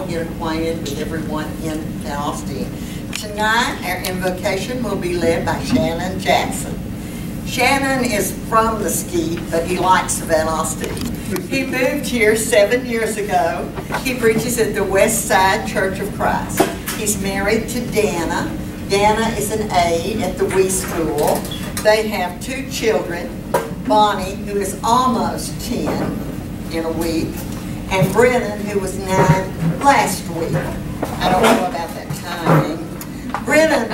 all get acquainted with everyone in Alstyne. Tonight, our invocation will be led by Shannon Jackson. Shannon is from the Skeet, but he likes Van Alstyne. He moved here 7 years ago. He preaches at the West Side Church of Christ. He's married to Dana. Dana is an aide at the Wee School. They have 2 children, Bonnie, who is almost 10 in a week, and Brennan, who was 9 last week. I don't know about that timing. Brennan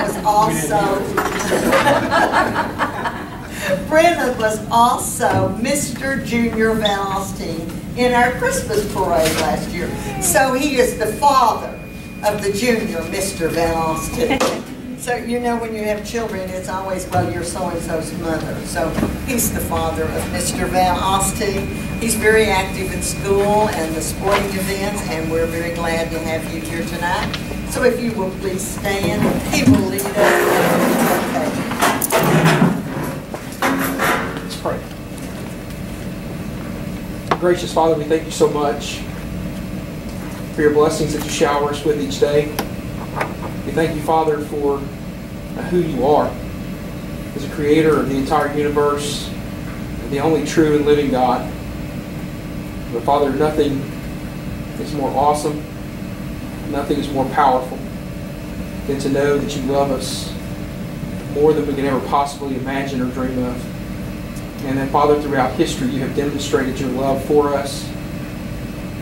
was also Mr. Junior Van Alstyne in our Christmas parade last year. So he is the father of the junior Mr. Van Alstyne. So you know when you have children, it's always, well, you're so-and-so's mother. So he's the father of Mr. Van Alstyne. He's very active in school and the sporting events, and we're very glad to have you here tonight. So if you will please stand, he will lead us in Let's pray. Gracious Father, we thank you so much for your blessings that you shower us with each day. We thank you, Father, for who you are as a creator of the entire universe, the only true and living God. But Father, nothing is more awesome, nothing is more powerful than to know that you love us more than we can ever possibly imagine or dream of. And then, Father, throughout history, you have demonstrated your love for us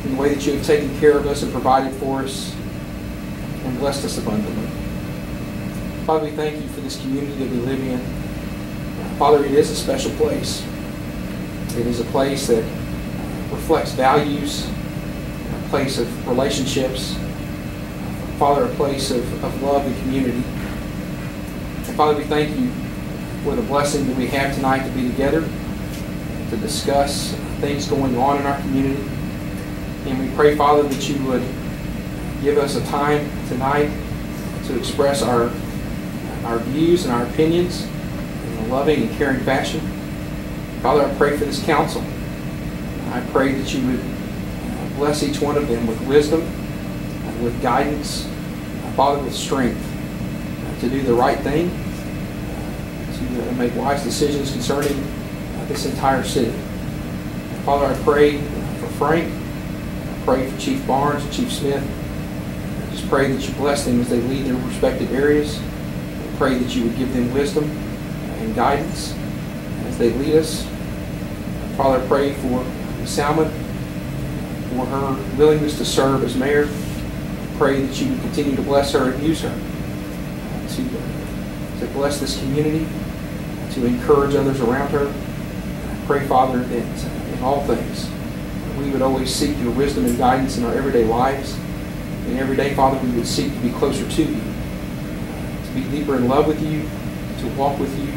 in the way that you have taken care of us and provided for us and blessed us abundantly. Father, we thank you for this community that we live in. Father, it is a special place. It is a place that reflects values, a place of relationships. Father, a place of love and community. And Father, we thank you for the blessing that we have tonight to be together, to discuss things going on in our community. And we pray, Father, that you would give us a time tonight to express our views and our opinions in a loving and caring fashion. Father, I pray for this council. I pray that you would bless each one of them with wisdom, with guidance, Father, with strength to do the right thing, to make wise decisions concerning this entire city. Father, I pray for Frank. I pray for Chief Barnes and Chief Smith. I just pray that you bless them as they lead their respective areas. I pray that you would give them wisdom and guidance as they lead us. Father, I pray for Salmon, for her willingness to serve as mayor. I pray that you would continue to bless her and use her to bless this community, to encourage others around her. I pray, Father, that in all things we would always seek your wisdom and guidance in our everyday lives. And every day, Father, we would seek to be closer to you, to be deeper in love with you, to walk with you,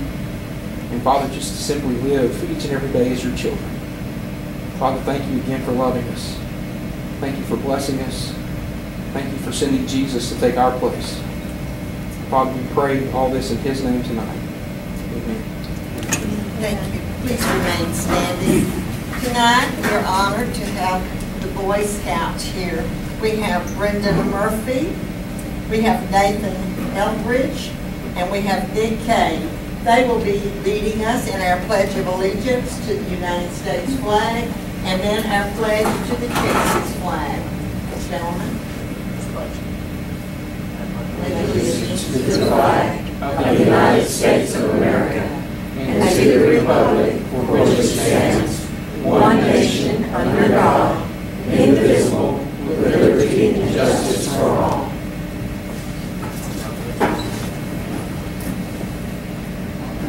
and Father, just to simply live each and every day as your children. Father, thank you again for loving us. Thank you for blessing us. Thank you for sending Jesus to take our place. Father, we pray all this in his name tonight. Amen. Thank you. Please remain standing. Tonight, we're honored to have the Boy Scouts here. We have Brendan Murphy, we have Nathan Elbridge, and we have Nick Kane. They will be leading us in our Pledge of Allegiance to the United States flag, and then our pledge to the Texas flag. Gentlemen. Pledge allegiance to the flag of the United States of America and to the republic for which it stands, one nation under God, indivisible, with liberty and justice for all.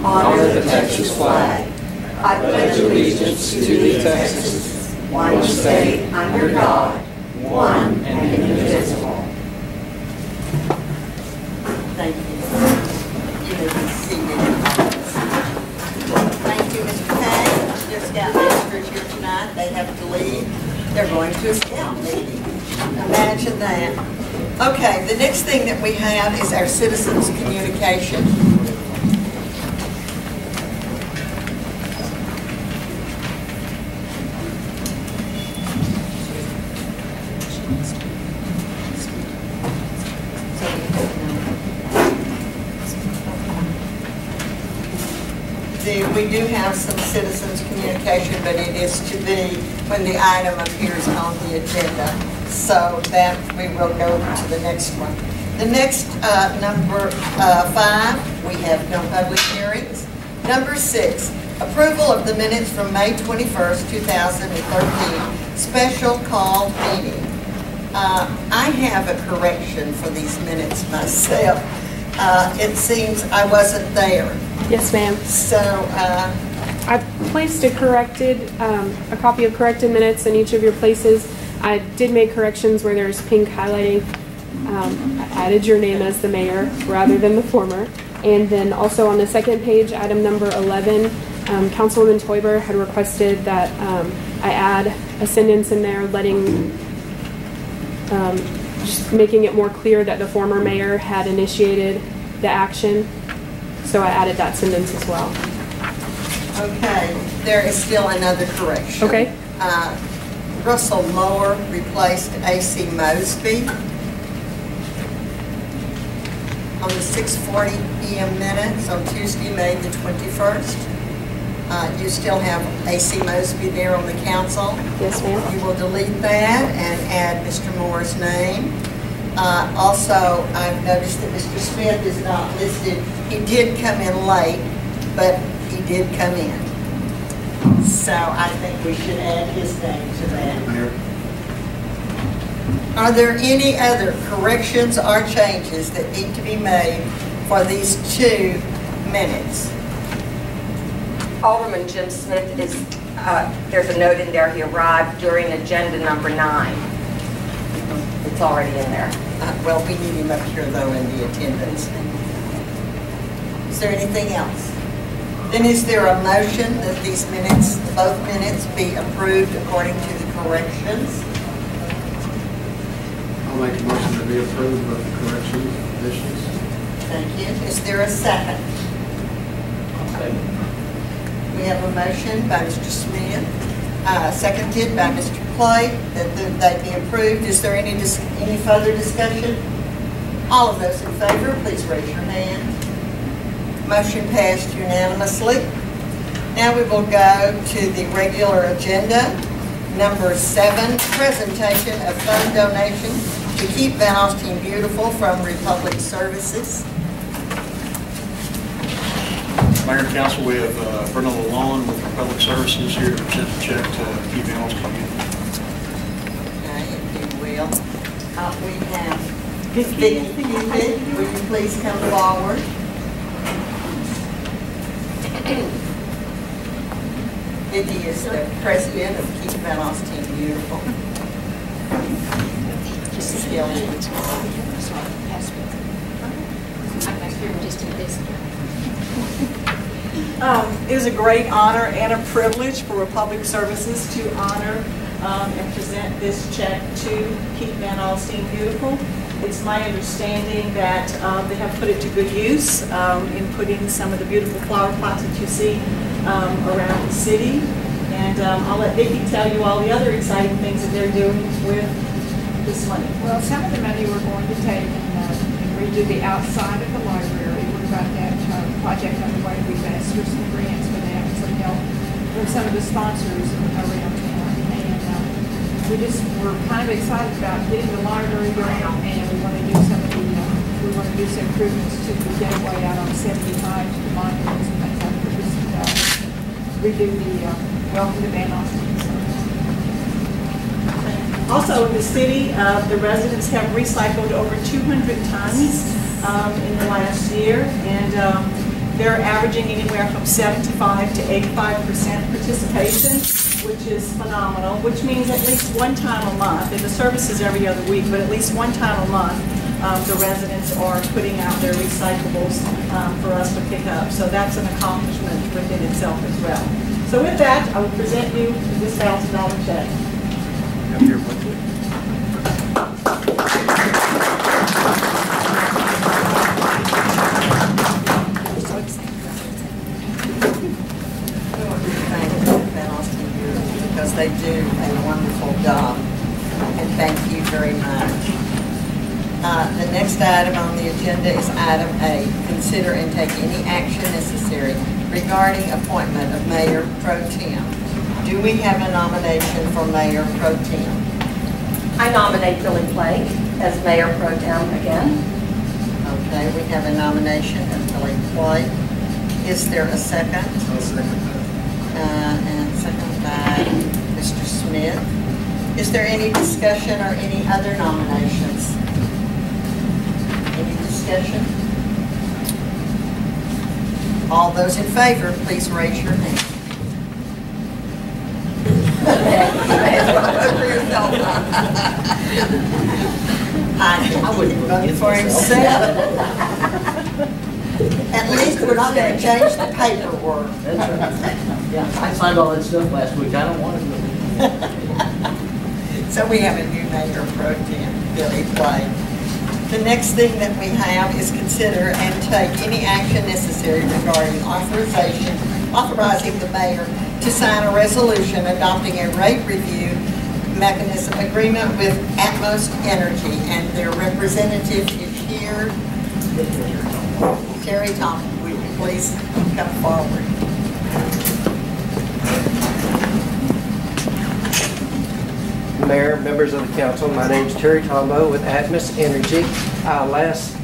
Honor the Texas flag. I pledge allegiance to the Texas, one state under God, one and indivisible. Thank you. You may be seated. Thank you, Mr. Kane. Your Scout Masters here tonight. They have to leave. They're going to a Scout meeting. Imagine that. Okay, the next thing that we have is our citizens communication. We do have some citizens communication, but it is to be when the item appears on the agenda. So that we will go to the next one. The next, number 5, we have no public hearings. Number 6, approval of the minutes from May 21st, 2013, special called meeting. I have a correction for these minutes myself. It seems I wasn't there. Yes, ma'am. So, I placed a copy of corrected minutes in each of your places. I did make corrections where there's pink highlighting. I added your name as the mayor rather than the former. And then also on the second page, item number 11, Councilwoman Toiber had requested that I add a sentence in there letting, just making it more clear that the former mayor had initiated the action. So I added that sentence as well. okay, there is still another correction. Okay. Russell Moore replaced A.C. Mosby on the 6:40 p.m. minutes on Tuesday, May the 21st. You still have A.C. Mosby there on the council. Yes, ma'am. You will delete that and add Mr. Moore's name. Also, I've noticed that Mr. Smith is not listed. He did come in late, but he did come in. So I think we should add his name to that. Mayor, Are there any other corrections or changes that need to be made for these 2 minutes? Alderman Jim Smith is, there's a note in there, he arrived during agenda number 9. It's already in there. Well, we need him up here though in the attendance. Is there anything else? Then is there a motion that these minutes, both minutes, be approved according to the corrections? I'll make a motion to be approved with the corrections, additions. Thank you. Is there a second? We have a motion by Mr. Smith, seconded by Mr. Clay, that they be approved. Is there any further discussion? All of those in favor, please raise your hand. Motion passed unanimously. Now we will go to the regular agenda. Number 7, presentation of fund donation to keep Van Alstyne beautiful from Republic Services. Mayor and Council, we have Bernard Lalonde with Republic Services here to present the check to keep Van Alstyne beautiful. Okay, if you will. We have Vicki Cupid. Will you please come forward? Vicki is the president of Keep Van Alstyne Beautiful. It is a great honor and a privilege for Republic Services to honor and present this check to Keep Van Alstyne Beautiful. It's my understanding that they have put it to good use in putting some of the beautiful flower pots that you see around the city. And I'll let Vicki tell you all the other exciting things that they're doing with this money. Well, some of the money we're going to take and redo the outside of the library. We've got that project underway. We've asked for some grants for that and some help from some of the sponsors around town. And we're kind of excited about getting the library going, and we want to do some improvements to the gateway out on 75 to the monuments and things like that. Just redo the welcome to Van Alstyne. Also in the city, the residents have recycled over 200 tons in the last year, and they're averaging anywhere from 75 to 85% participation, which is phenomenal, which means at least one time a month, and the service is every other week, but at least one time a month, the residents are putting out their recyclables for us to pick up. So that's an accomplishment within itself as well. So with that, I will present you this $1,000 check. Have your budget. Because they do a wonderful job, and thank you very much. The next item on the agenda is item A, consider and take any action necessary regarding appointment of Mayor Pro Tem. Do we have a nomination for Mayor Pro Tem? I nominate Billy Blake as Mayor Pro Tem again. Okay, we have a nomination of Billy Blake. Is there a second? I'll second that. And second by Mr. Smith. Is there any discussion or any other nominations? Any discussion? All those in favor, please raise your hand. I wouldn't vote for himself. At least we're not going to change the paperwork. That's right. Yeah, I signed all that stuff last week. I don't want to do it. So we have a new Mayor Pro Tem, Billy Blake. The next thing that we have is consider and take any action necessary regarding authorizing the mayor to sign a resolution adopting a rate review mechanism agreement with Atmos Energy, and their representative is here. Terry Thompson, will you please come forward? Mayor, members of the council, my name is Terry Tombo with Atmos Energy. Last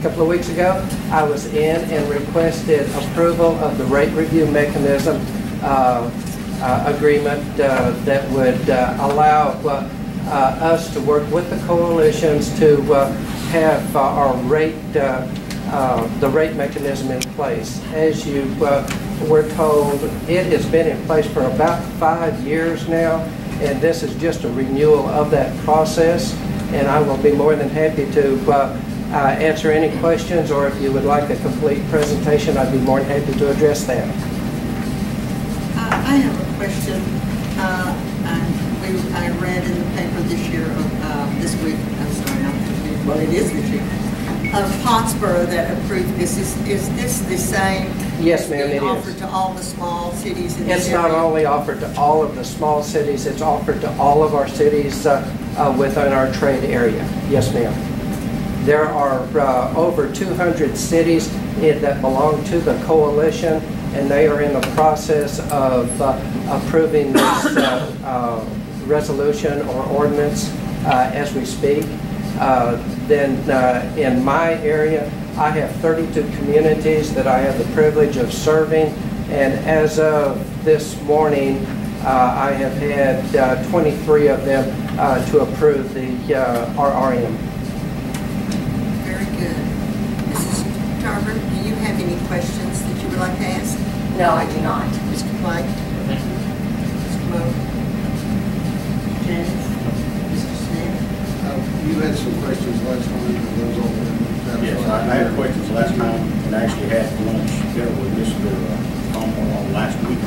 couple of weeks ago, I was in and requested approval of the rate review mechanism agreement that would allow us to work with the coalitions to have our rate, the rate mechanism in place. As you were told, it has been in place for about 5 years now, and this is just a renewal of that process. And I will be more than happy to answer any questions, or if you would like a complete presentation, I'd be more than happy to address that. I have a question. I read in the paper this week, I'm sorry, not this week, well, it is this year, of Pottsboro that approved this. Is this the same? Yes, ma'am, it is. Offered to all the small cities in this It's area? not only offered to all of the small cities, it's offered to all of our cities within our trade area. Yes, ma'am. There are over 200 cities that belong to the coalition, and they are in the process of approving this resolution or ordinance as we speak. Then in my area, I have 32 communities that I have the privilege of serving, and as of this morning, I have had 23 of them to approve the RRM. Very good. Mrs. Tarver, do you have any questions that you would like to ask? No, I do not. Mr. Blake? Mr. Moe? Janice? Mr. Smith? You had some questions last time, and those all been satisfied? Yes, I had questions last time, and actually had lunch there with Mr. Tombo last week.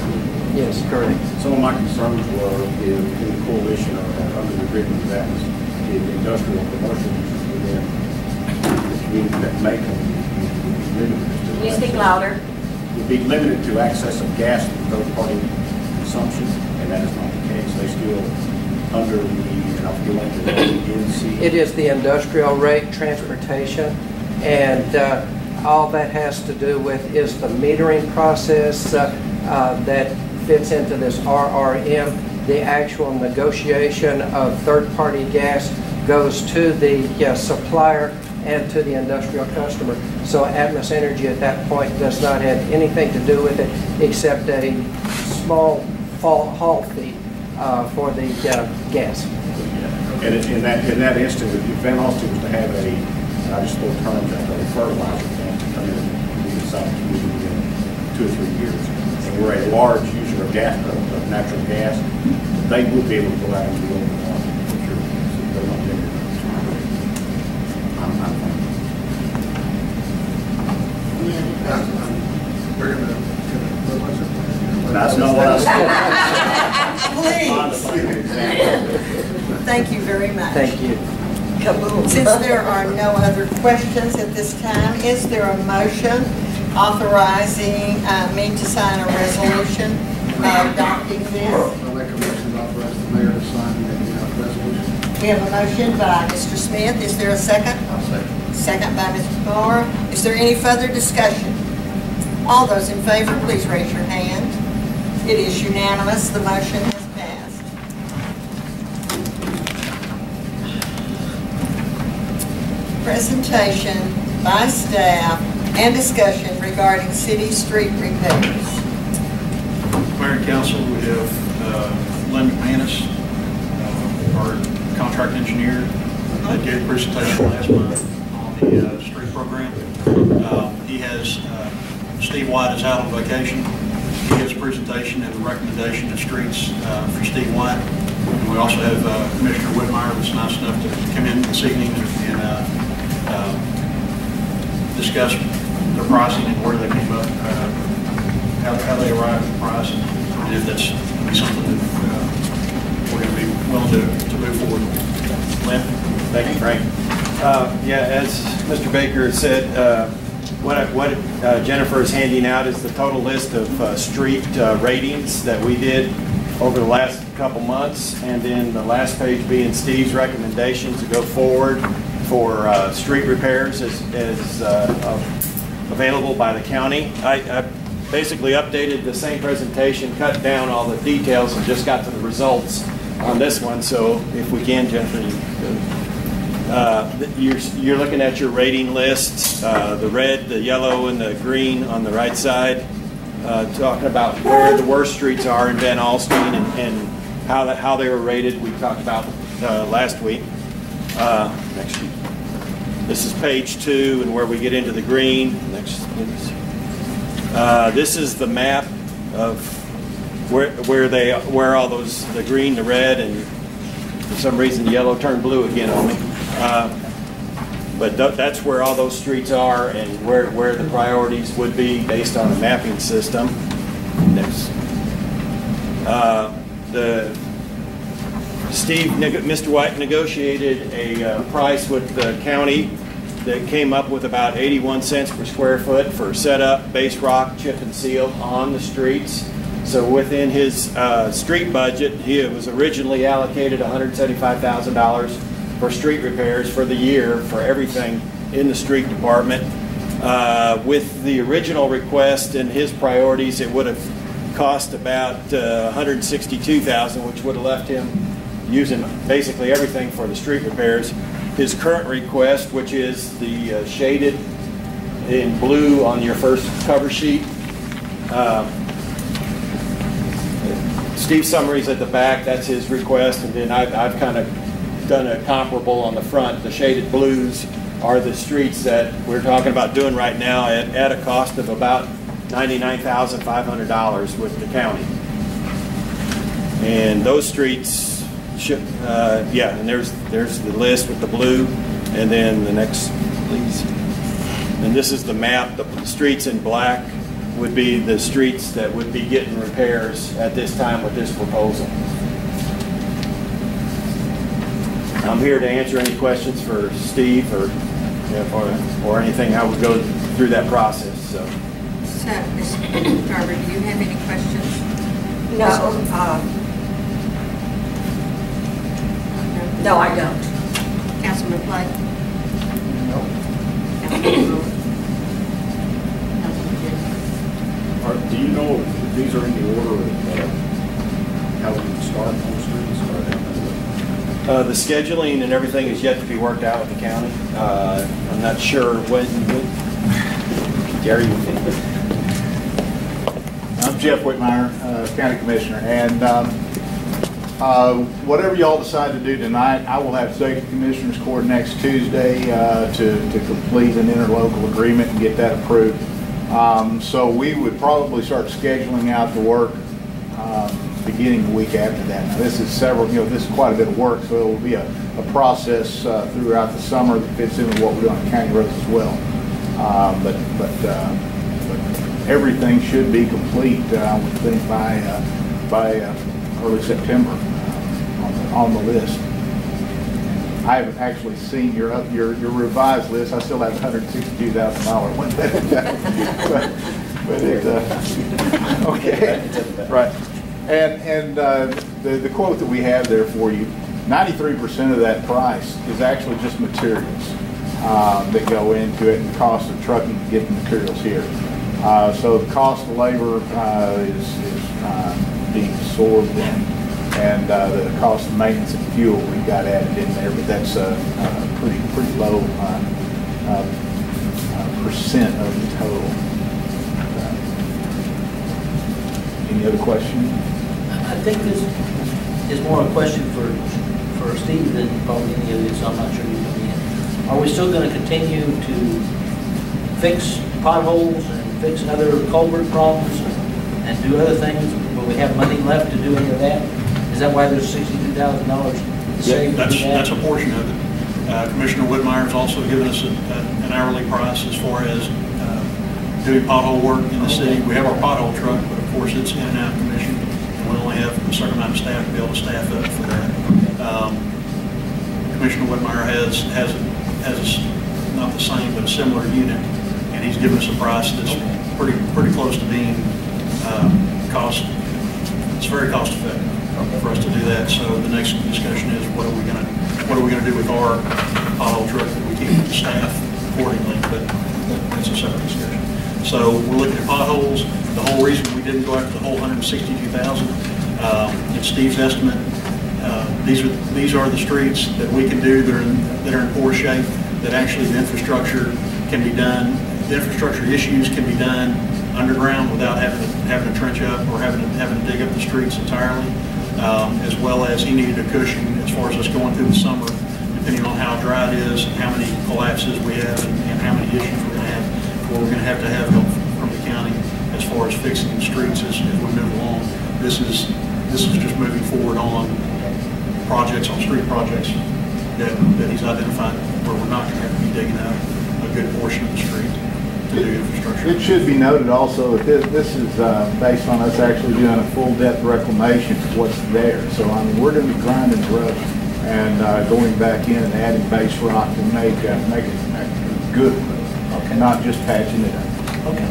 Yes, correct. Some of my concerns were in the coalition or under the agreement that was the industrial and commercial uses within the community that make them limited to. Can you speak louder? Would be limited to access of gas for third-party consumption, and that is not the case. They still under the, and I feel like the NC. It is the industrial rate transportation, and all that has to do with is the metering process that fits into this RRM. The actual negotiation of third-party gas goes to the supplier and to the industrial customer. So Atmos Energy at that point does not have anything to do with it except a small haul fee for the gas. And in that instance, if Van Alstyne was to have a, and I just throw terms out there, a fertilizer plant to come in and decide to move within 2 or 3 years, and we're a large user of gas, of natural gas, they would be able to go out into the open market for sure. So they're not limited. I'm fine. We're going to That's not what I Please. Thank you very much. Thank you. Since there are no other questions at this time, is there a motion authorizing me to sign a resolution adopting this? I'll make a motion to authorize the mayor to sign the resolution. We have a motion by Mr. Smith. Is there a second? I'll second. Second by Mr. Moore. Is there any further discussion? All those in favor, please raise your hand. It is unanimous. The motion has passed. Presentation by staff and discussion regarding city street repairs. Mayor and Council, we have Lynn McManus, our contract engineer, that gave a presentation last month on the street program. He has, Steve White is out on vacation. He has a presentation and a recommendation of streets for Steve White. And we also have Commissioner Whitmire that's nice enough to come in this evening and discuss the pricing and where they came up, how they arrived at the price, and if that's going to be something that we're going to be willing to move forward. Lynn? Thank you, Frank. Yeah, as Mr. Baker said, what Jennifer is handing out is the total list of street ratings that we did over the last couple months, and then the last page being Steve's recommendations to go forward for street repairs as available by the county. I basically updated the same presentation, cut down all the details, and just got to the results on this one. So if we can, Jennifer, you're looking at your rating lists, the red, the yellow, and the green on the right side, talking about where the worst streets are in Van Alstyne and how they were rated. We talked about last week. Next sheet. This is page 2, and where we get into the green. Next, please. This is the map of where all those, the green, the red, and for some reason the yellow turned blue again on me. But that's where all those streets are and where the priorities would be based on a mapping system. Next. Mr. White negotiated a price with the county that came up with about 81 cents per square foot for setup, base rock, chip and seal on the streets. So within his street budget, he was originally allocated $175,000 for street repairs for the year for everything in the street department. With the original request and his priorities, it would have cost about $162,000, which would have left him using basically everything for the street repairs. His current request, which is the shaded in blue on your first cover sheet. Steve's summaries at the back, that's his request, and then I've kind of done a comparable on the front. The shaded blues are the streets that we're talking about doing right now at a cost of about $99,500 with the county. And those streets, yeah, and there's the list with the blue, and then the next, please. And this is the map. The streets in black would be the streets that would be getting repairs at this time with this proposal. I'm here to answer any questions for Steve or anything, how we go through that process. So, Ms. Garber, do you have any questions? No. No, I don't. Councilman Clay? No. Councilman Brewer? Do you know if these are in the order of how we can start on the streets? the scheduling and everything is yet to be worked out with the county. I'm not sure when Gary, you think? I'm Jeff Whitmire, County Commissioner, and whatever y'all decide to do tonight, I will have Safety Commissioners Court next Tuesday to complete an interlocal agreement and get that approved. So we would probably start scheduling out the work beginning the week after that. Now this is this is quite a bit of work, so it will be a process throughout the summer that fits in with what we do on the county roads as well. But everything should be complete, I would think, by early September on the list. I haven't actually seen your revised list. I still have $162,000 one. but it, okay, right. And the quote that we have there for you, 93% of that price is actually just materials that go into it and the cost of trucking to get the materials here. So the cost of labor is being absorbed, and the cost of maintenance and fuel we got added in there, but that's a pretty low percent of the total. Any other questions? I think this is more a question for Steve than probably any of this. I'm not sure you can. Are we still going to continue to fix potholes and fix other culvert problems and do other things? Will we have money left to do any of that? Is that why there's $62,000 saved? That's a portion of it. Commissioner Whitmire's also given us an hourly price as far as doing pothole work in the city. We have our pothole truck, but of course it's in and out of commission, and we only have a certain amount of staff to be able to staff up for that. Commissioner Whitmire has not the same, but a similar unit, and he's given us a price that's pretty close to being it's very cost effective for us to do that. So the next discussion is what are we going to do with our pothole truck that we keep staff accordingly, but that's a separate discussion. So we're looking at potholes. The whole reason we didn't go after the whole 162,000, in Steve's estimate, these are the streets that we can do that are in poor shape, that actually the infrastructure can be done, the infrastructure issues can be done underground without having to trench up or having to dig up the streets entirely, as well as he needed a cushion as far as us going through the summer, depending on how dry it is and how many collapses we have and how many issues we're going to have, where we're going to have help from the county as far as fixing the streets as we move along. This is just moving forward on street projects that he's identified where we're not going to have to be digging out a good portion of the street to do infrastructure. It should be noted also that this is based on us actually doing a full depth reclamation of what's there. So I mean, we're going to be grinding the road and going back in and adding base rock to make it a good road, not just patching it up. Okay.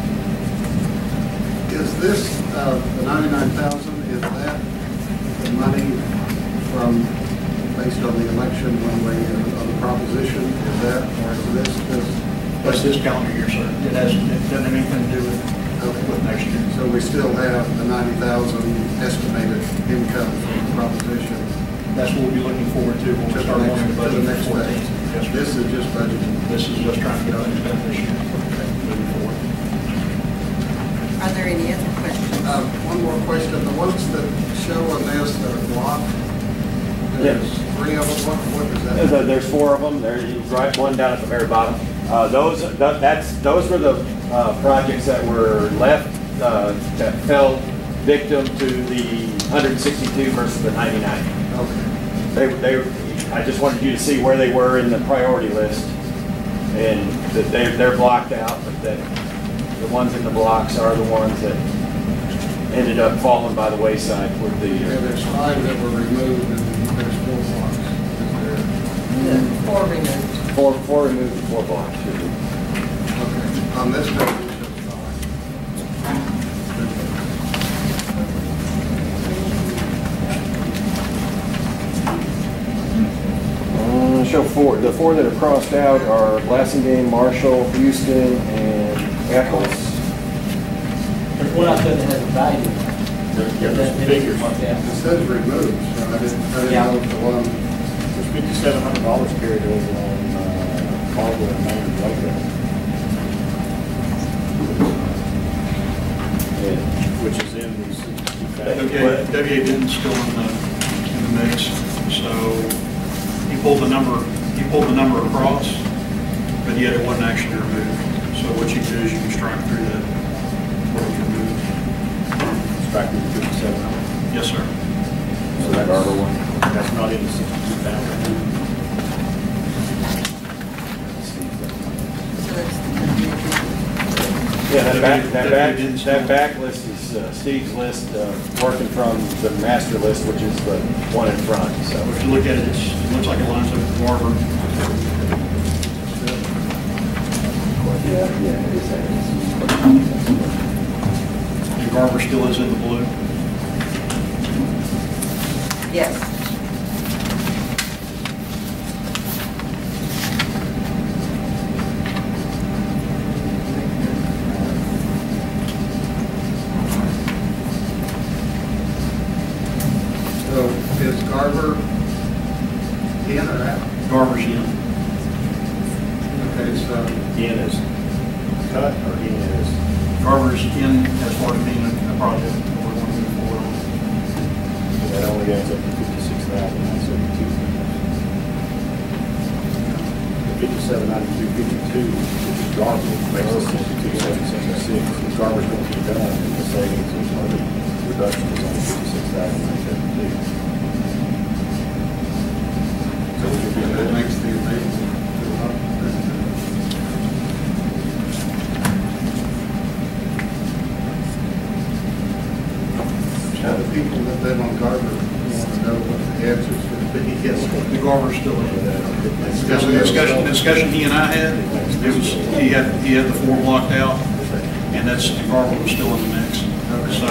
Is this, the 99,000, is that the money from, based on the election when we, on the proposition, is that, or is this? That's this calendar year, sir. It doesn't have anything to do with next year. So we still have the 90,000 estimated income from the proposition. That's what we'll be looking forward to when we start on the budget next for 14. phase. Yes, sir. This is just budgeting. This is just trying to get our spent this year, moving forward. Are there any other questions? One more question. The ones that show on this that are blocked, there's 3 of them. What is that? There's 4 of them. There's one down at the very bottom. Those were the projects that were left that fell victim to the 162 versus the 99. Okay. I just wanted you to see where they were in the priority list, and that they're blocked out, but that the ones in the blocks are the ones that ended up falling by the wayside with the. Yeah, there's 5 that were removed, and there's 4 blocks. Yeah, 4 removed. 4 removed and 4 blocks. Okay. On this page, Show 4. The 4 that are crossed out are Blasingame, Marshall, Houston, and Eccles. There's one out there that has a value. There's figures. it says removed, so I didn't know if the one. There's $5,700 carried over on Barbara and Maynard Road. Which is in these. WA didn't still in the mix, so he pulled the number across, but yet it wasn't actually removed. So what you do is you can strike through that what was removed. Strike through the 5,700. Yes, sir. So that Barbara one, that's not in the 62,000. Yeah, that back list is Steve's list, working from the master list, which is the one in front. So if you look at it, it looks like it lines up with Barber. And Barber still is in the blue. Yes. Garver in or out? Garver's in. Okay, so In is cut or in is? Garver's in as part of being a project that we're going to move forward on. That only adds up to 56,972. The 57,9252, which is Garver, makes it 62,766. If Garver's going to be done, the savings is only reduction is only 56,972. so that makes the available. Now, the people that live on Garver want to know what the answers to the big yes. The Garver's still in. Because the discussion he and I had, it was, he had the four blocked out, and that's, the Garver was still in the mix. So,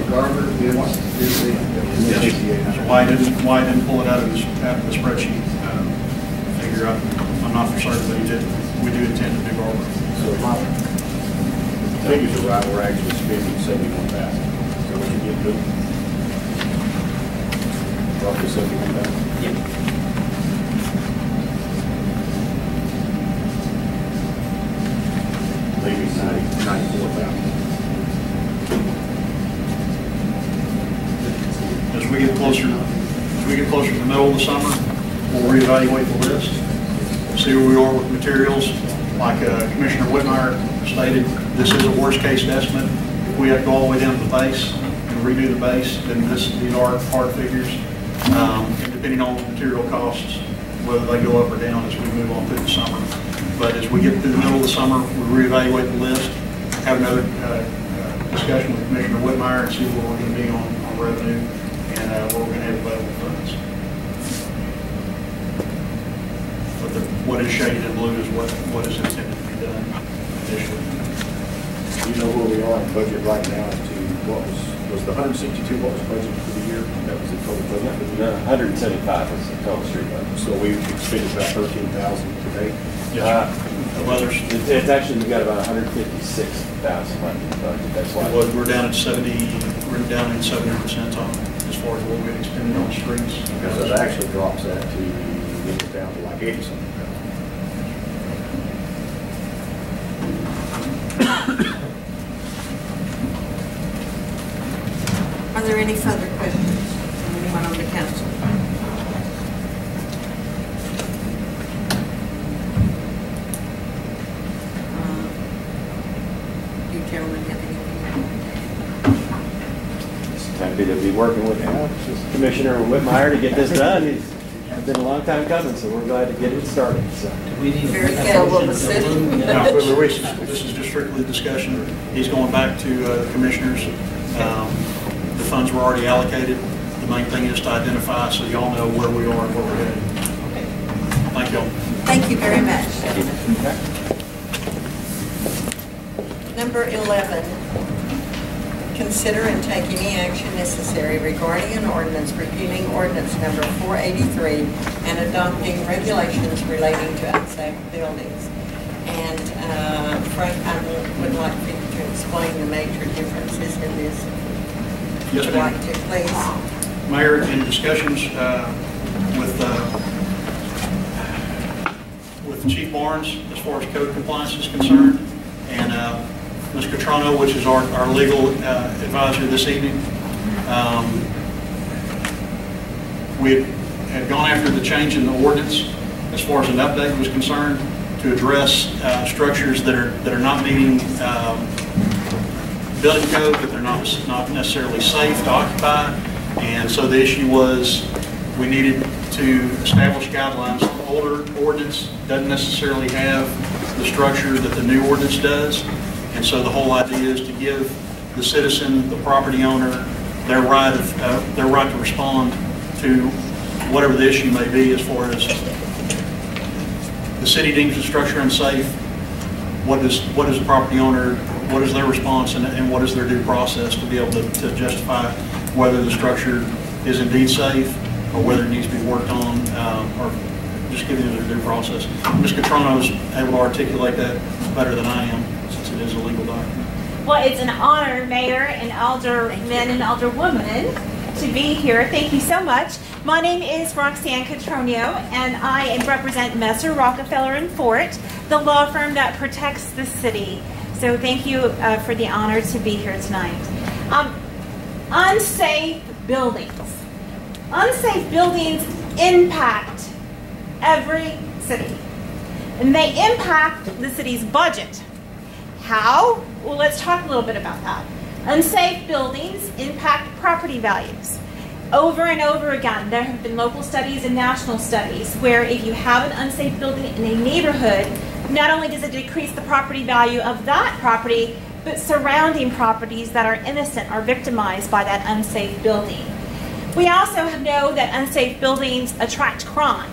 Garver is the. yes, so why didn't pull it out of the spreadsheet? Figure out, I'm not for certain, but he did, we do intend to do Garver. So if my figures are right, we're actually spending 71,000. So what you get to? Roughly 71,000. Yep. Leaving 94,000. As we get closer to the middle of the summer, we'll reevaluate the list, see where we are with materials. Like Commissioner Whitmire stated, this is a worst-case estimate. If we have to go all the way down to the base and redo the base, then these are hard figures. And depending on material costs, whether they go up or down as we move on through the summer. But as we get through the middle of the summer, we reevaluate the list, have another discussion with Commissioner Whitmire and see where we're going to be on revenue and where we're going to have available funds. But what is shaded in blue is what is intended to be done initially. Do you know where we are in budget right now as to what was the 162 what was budgeted for the year? That was the total budget for the year? 175 was the total street budget. So we expended about 13,000 today. It's actually, we got about 156,000 left in the budget. That's why. We're down at 70. We're down in 70% on as far as what we expended on streets. Because it actually drops that to down to like 80-something. Are there any further questions from anyone on the council? Do you gentlemen have anything? Happy to be working with Commissioner Whitmire to get this done. It's been a long time coming, so we're glad to get it started. So. We need Very a good. motion to approve. Now, this is just strictly discussion. He's going back to the commissioners. The funds were already allocated. The main thing is to identify so y'all know where we are and where we're headed. Thank y'all. Thank you very much. Number 11, consider and take any action necessary regarding an ordinance repealing ordinance number 483 and adopting regulations relating to unsafe buildings. And Frank, I would like for you to explain the major differences in this. Yes, Would you ma'am. like to, please? Mayor, in discussions with Chief Barnes as far as code compliance is concerned, and Ms. Catrano, which is our legal advisor this evening, we had gone after the change in the ordinance as far as an update was concerned to address structures that are not meeting building code, that they're not necessarily safe to occupy. And so the issue was we needed to establish guidelines. The older ordinance doesn't necessarily have the structure that the new ordinance does. And so the whole idea is to give the citizen, the property owner, their right to respond to whatever the issue may be as far as the city deems the structure unsafe. What is the property owner, what is their response, and what is their due process to be able to justify whether the structure is indeed safe or whether it needs to be worked on, or just giving them their due process. Ms. Catrano is able to articulate that better than I am, since it is a legal document. Well, it's an honor, Mayor and Aldermen and Alderwomen, to be here. Thank you so much. My name is Roxanne Catronio, and I represent Messer, Rockefeller, and Fort, the law firm that protects the city. So thank you for the honor to be here tonight. Unsafe buildings. Unsafe buildings impact every city, and they impact the city's budget. How? Well, let's talk a little bit about that. Unsafe buildings impact property values. Over and over again, there have been local studies and national studies where if you have an unsafe building in a neighborhood, not only does it decrease the property value of that property, but surrounding properties that are innocent are victimized by that unsafe building. We also know that unsafe buildings attract crime.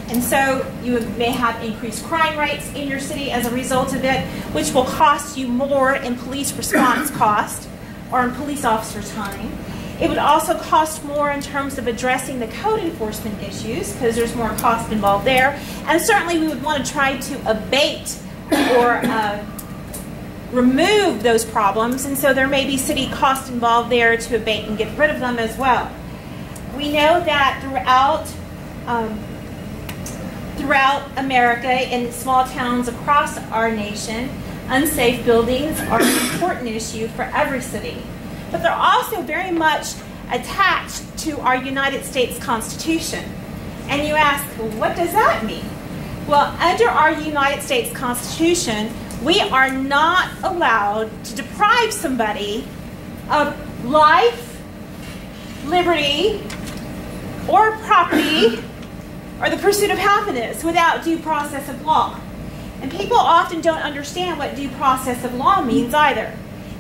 And so you may have increased crime rates in your city as a result of it, which will cost you more in police response cost or in police officer time. It would also cost more in terms of addressing the code enforcement issues because there's more cost involved there. And certainly we would want to try to abate or remove those problems. And so there may be city cost involved there to abate and get rid of them as well. We know that throughout America, in small towns across our nation, unsafe buildings are an important issue for every city. But they're also very much attached to our United States Constitution. And you ask, well, what does that mean? Well, under our United States Constitution, we are not allowed to deprive somebody of life, liberty, or property, or the pursuit of happiness without due process of law. And people often don't understand what due process of law means either.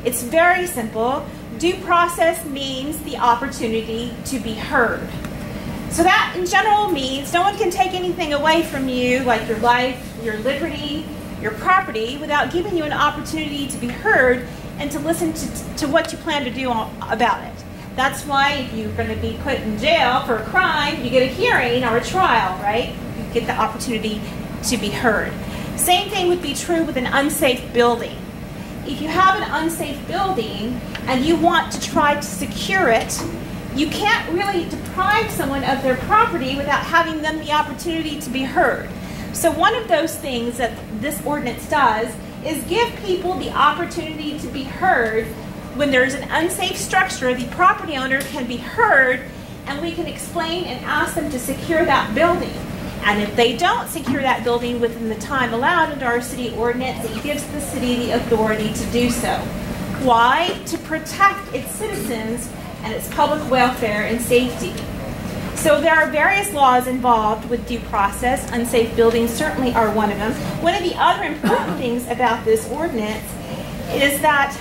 It's very simple. Due process means the opportunity to be heard. So that in general means no one can take anything away from you, like your life, your liberty, your property, without giving you an opportunity to be heard and to listen to what you plan to do about it. That's why if you're going to be put in jail for a crime, you get a hearing or a trial, right? You get the opportunity to be heard. Same thing would be true with an unsafe building. If you have an unsafe building and you want to try to secure it, you can't really deprive someone of their property without having them the opportunity to be heard. So one of those things that this ordinance does is give people the opportunity to be heard. When there's an unsafe structure, the property owner can be heard, and we can explain and ask them to secure that building. And if they don't secure that building within the time allowed under our city ordinance, it gives the city the authority to do so. Why? To protect its citizens and its public welfare and safety. So there are various laws involved with due process. Unsafe buildings certainly are one of them. One of the other important things about this ordinance is that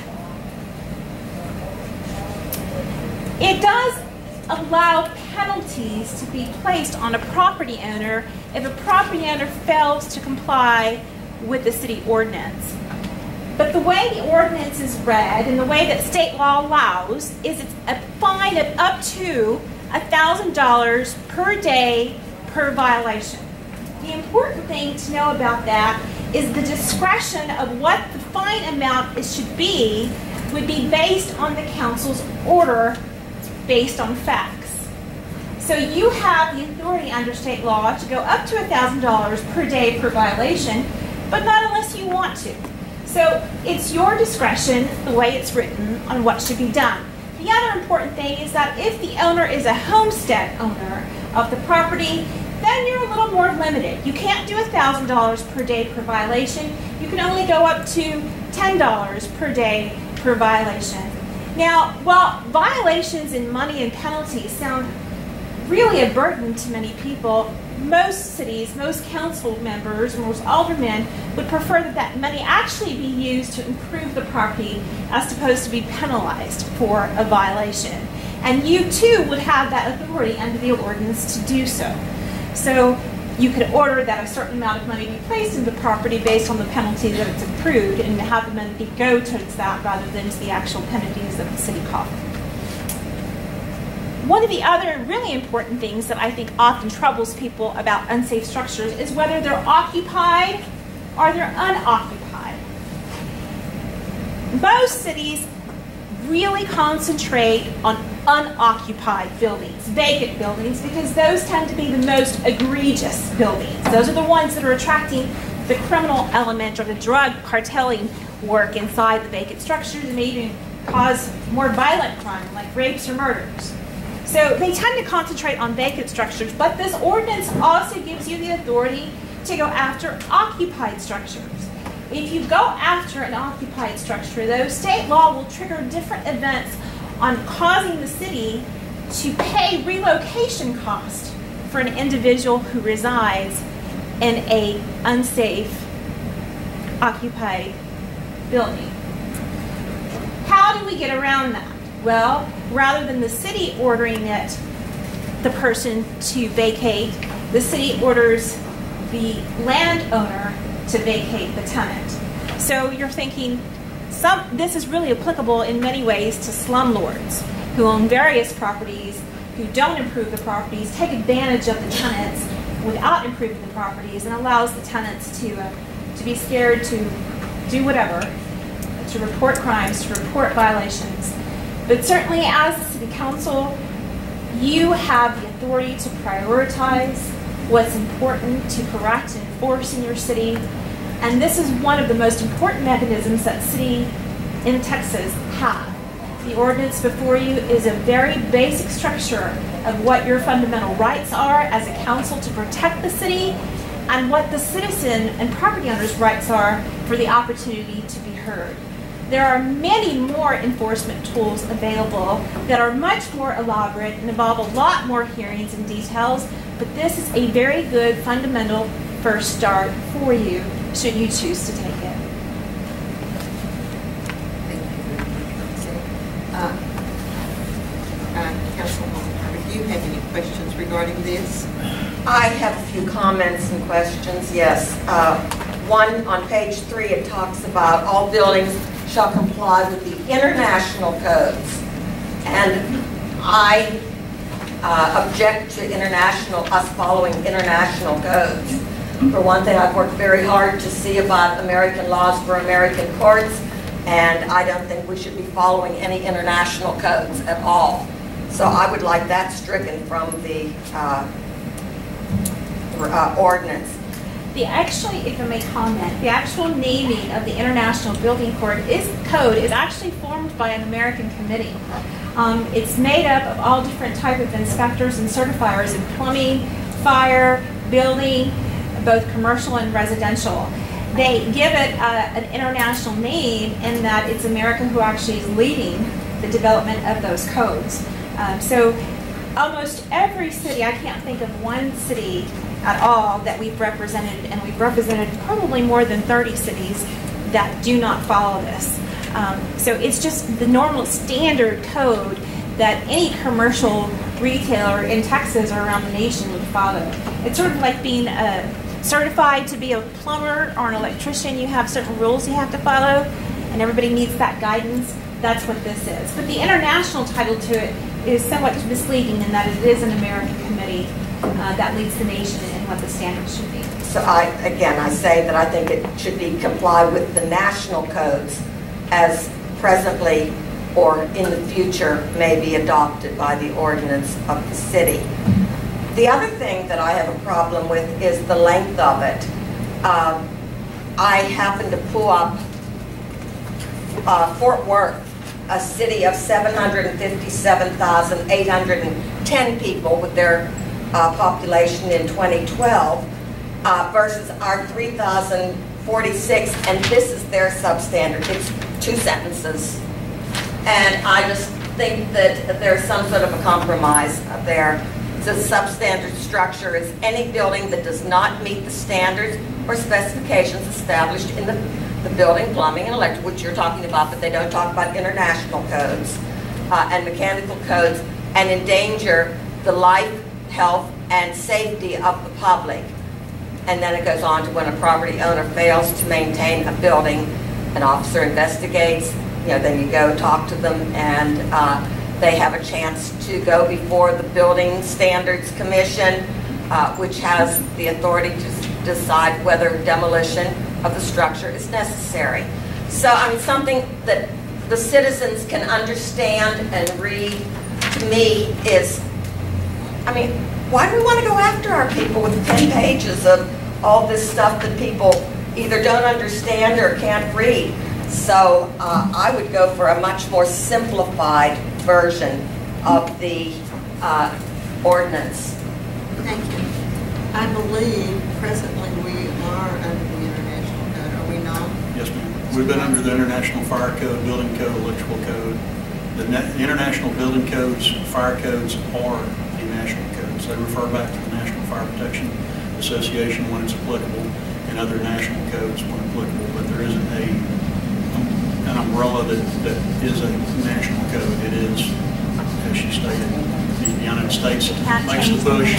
it does allow penalties to be placed on a property owner if a property owner fails to comply with the city ordinance. But the way the ordinance is read and the way that state law allows is it's a fine of up to $1,000 per day per violation. The important thing to know about that is the discretion of what the fine amount should be would be based on the council's order based on facts. So you have the authority under state law to go up to $1,000 per day per violation, but not unless you want to. So it's your discretion, the way it's written, on what should be done. The other important thing is that if the owner is a homestead owner of the property, then you're a little more limited. You can't do $1,000 per day per violation. You can only go up to $10 per day per violation. Now, while violations in money and penalties sound really a burden to many people, most cities, most council members, most aldermen would prefer that that money actually be used to improve the property as opposed to be penalized for a violation. And you too would have that authority under the ordinance to do so. So you could order that a certain amount of money be placed in the property based on the penalty that it's accrued and have the money go towards that rather than to the actual penalties that the city coffers. One of the other really important things that I think often troubles people about unsafe structures is whether they're occupied or they're unoccupied. Most cities really concentrate on unoccupied buildings, vacant buildings, because those tend to be the most egregious buildings. Those are the ones that are attracting the criminal element or the drug cartelling work inside the vacant structures and may even cause more violent crime like rapes or murders. So they tend to concentrate on vacant structures, but this ordinance also gives you the authority to go after occupied structures. If you go after an occupied structure, though, state law will trigger different events on causing the city to pay relocation costs for an individual who resides in an unsafe occupied building. How do we get around that? Well, rather than the city ordering the person to vacate, the city orders the landowner to vacate the tenant. So you're thinking, this is really applicable in many ways to slumlords who own various properties, who don't improve the properties, take advantage of the tenants without improving the properties, and allows the tenants to be scared to do whatever, to report crimes, to report violations. But certainly as the city council, you have the authority to prioritize what's important to correct and enforce in your city. And this is one of the most important mechanisms that city in Texas have. The ordinance before you is a very basic structure of what your fundamental rights are as a council to protect the city and what the citizen and property owner's rights are for the opportunity to be heard. There are many more enforcement tools available that are much more elaborate and involve a lot more hearings and details, but this is a very good fundamental first start for you should you choose to take it. Thank you very much, Councilwoman, do you have any questions regarding this? I have a few comments and questions, yes. One, on page 3, it talks about all buildings shall comply with the international codes. And I object to us following international codes. For one thing, I've worked very hard to see about American laws for American courts, and I don't think we should be following any international codes at all. So I would like that stricken from the ordinance. If I may comment, the actual naming of the International Building Code is actually formed by an American committee. It's made up of all different types of inspectors and certifiers in plumbing, fire, building, both commercial and residential. They give it an international name in that it's America who actually is leading the development of those codes. So almost every city, I can't think of one city at all that we've represented, and we've represented probably more than 30 cities that do not follow this. So it's just the normal standard code that any commercial retailer in Texas or around the nation would follow. It's sort of like being certified to be a plumber or an electrician. You have certain rules you have to follow, and everybody needs that guidance. That's what this is. But the international title to it is somewhat misleading in that it is an American committee that leads the nation in what the standards should be. So I say that I think it should be complied with the national codes as presently or in the future may be adopted by the ordinance of the city. The other thing that I have a problem with is the length of it. I happened to pull up Fort Worth, a city of 757,810 people with their population in 2012 versus our 3,046, and this is their substandard. It's 2 sentences. And I just think that there's some sort of a compromise there. The substandard structure is any building that does not meet the standards or specifications established in the building, plumbing, and electric, which you're talking about, but they don't talk about international codes and mechanical codes, and endanger the life, health, and safety of the public. And then it goes on to when a property owner fails to maintain a building, an officer investigates, then you go talk to them, and they have a chance to go before the Building Standards Commission, which has the authority to decide whether demolition of the structure is necessary. So, something that the citizens can understand and read, to me, is, I mean, why do we want to go after our people with 10 pages of all this stuff that people either don't understand or can't read? So I would go for a much more simplified version of the ordinance. Thank you. I believe presently we are under the international code, are we not? Yes, ma'am. We've been under the International Fire Code, Building Code, Electrical Code. The international building codes, fire codes are the national codes. They refer back to the National Fire Protection Association when it's applicable, and other national codes when applicable, but there isn't an umbrella that is a national code. It is, as she stated, the United States makes the push.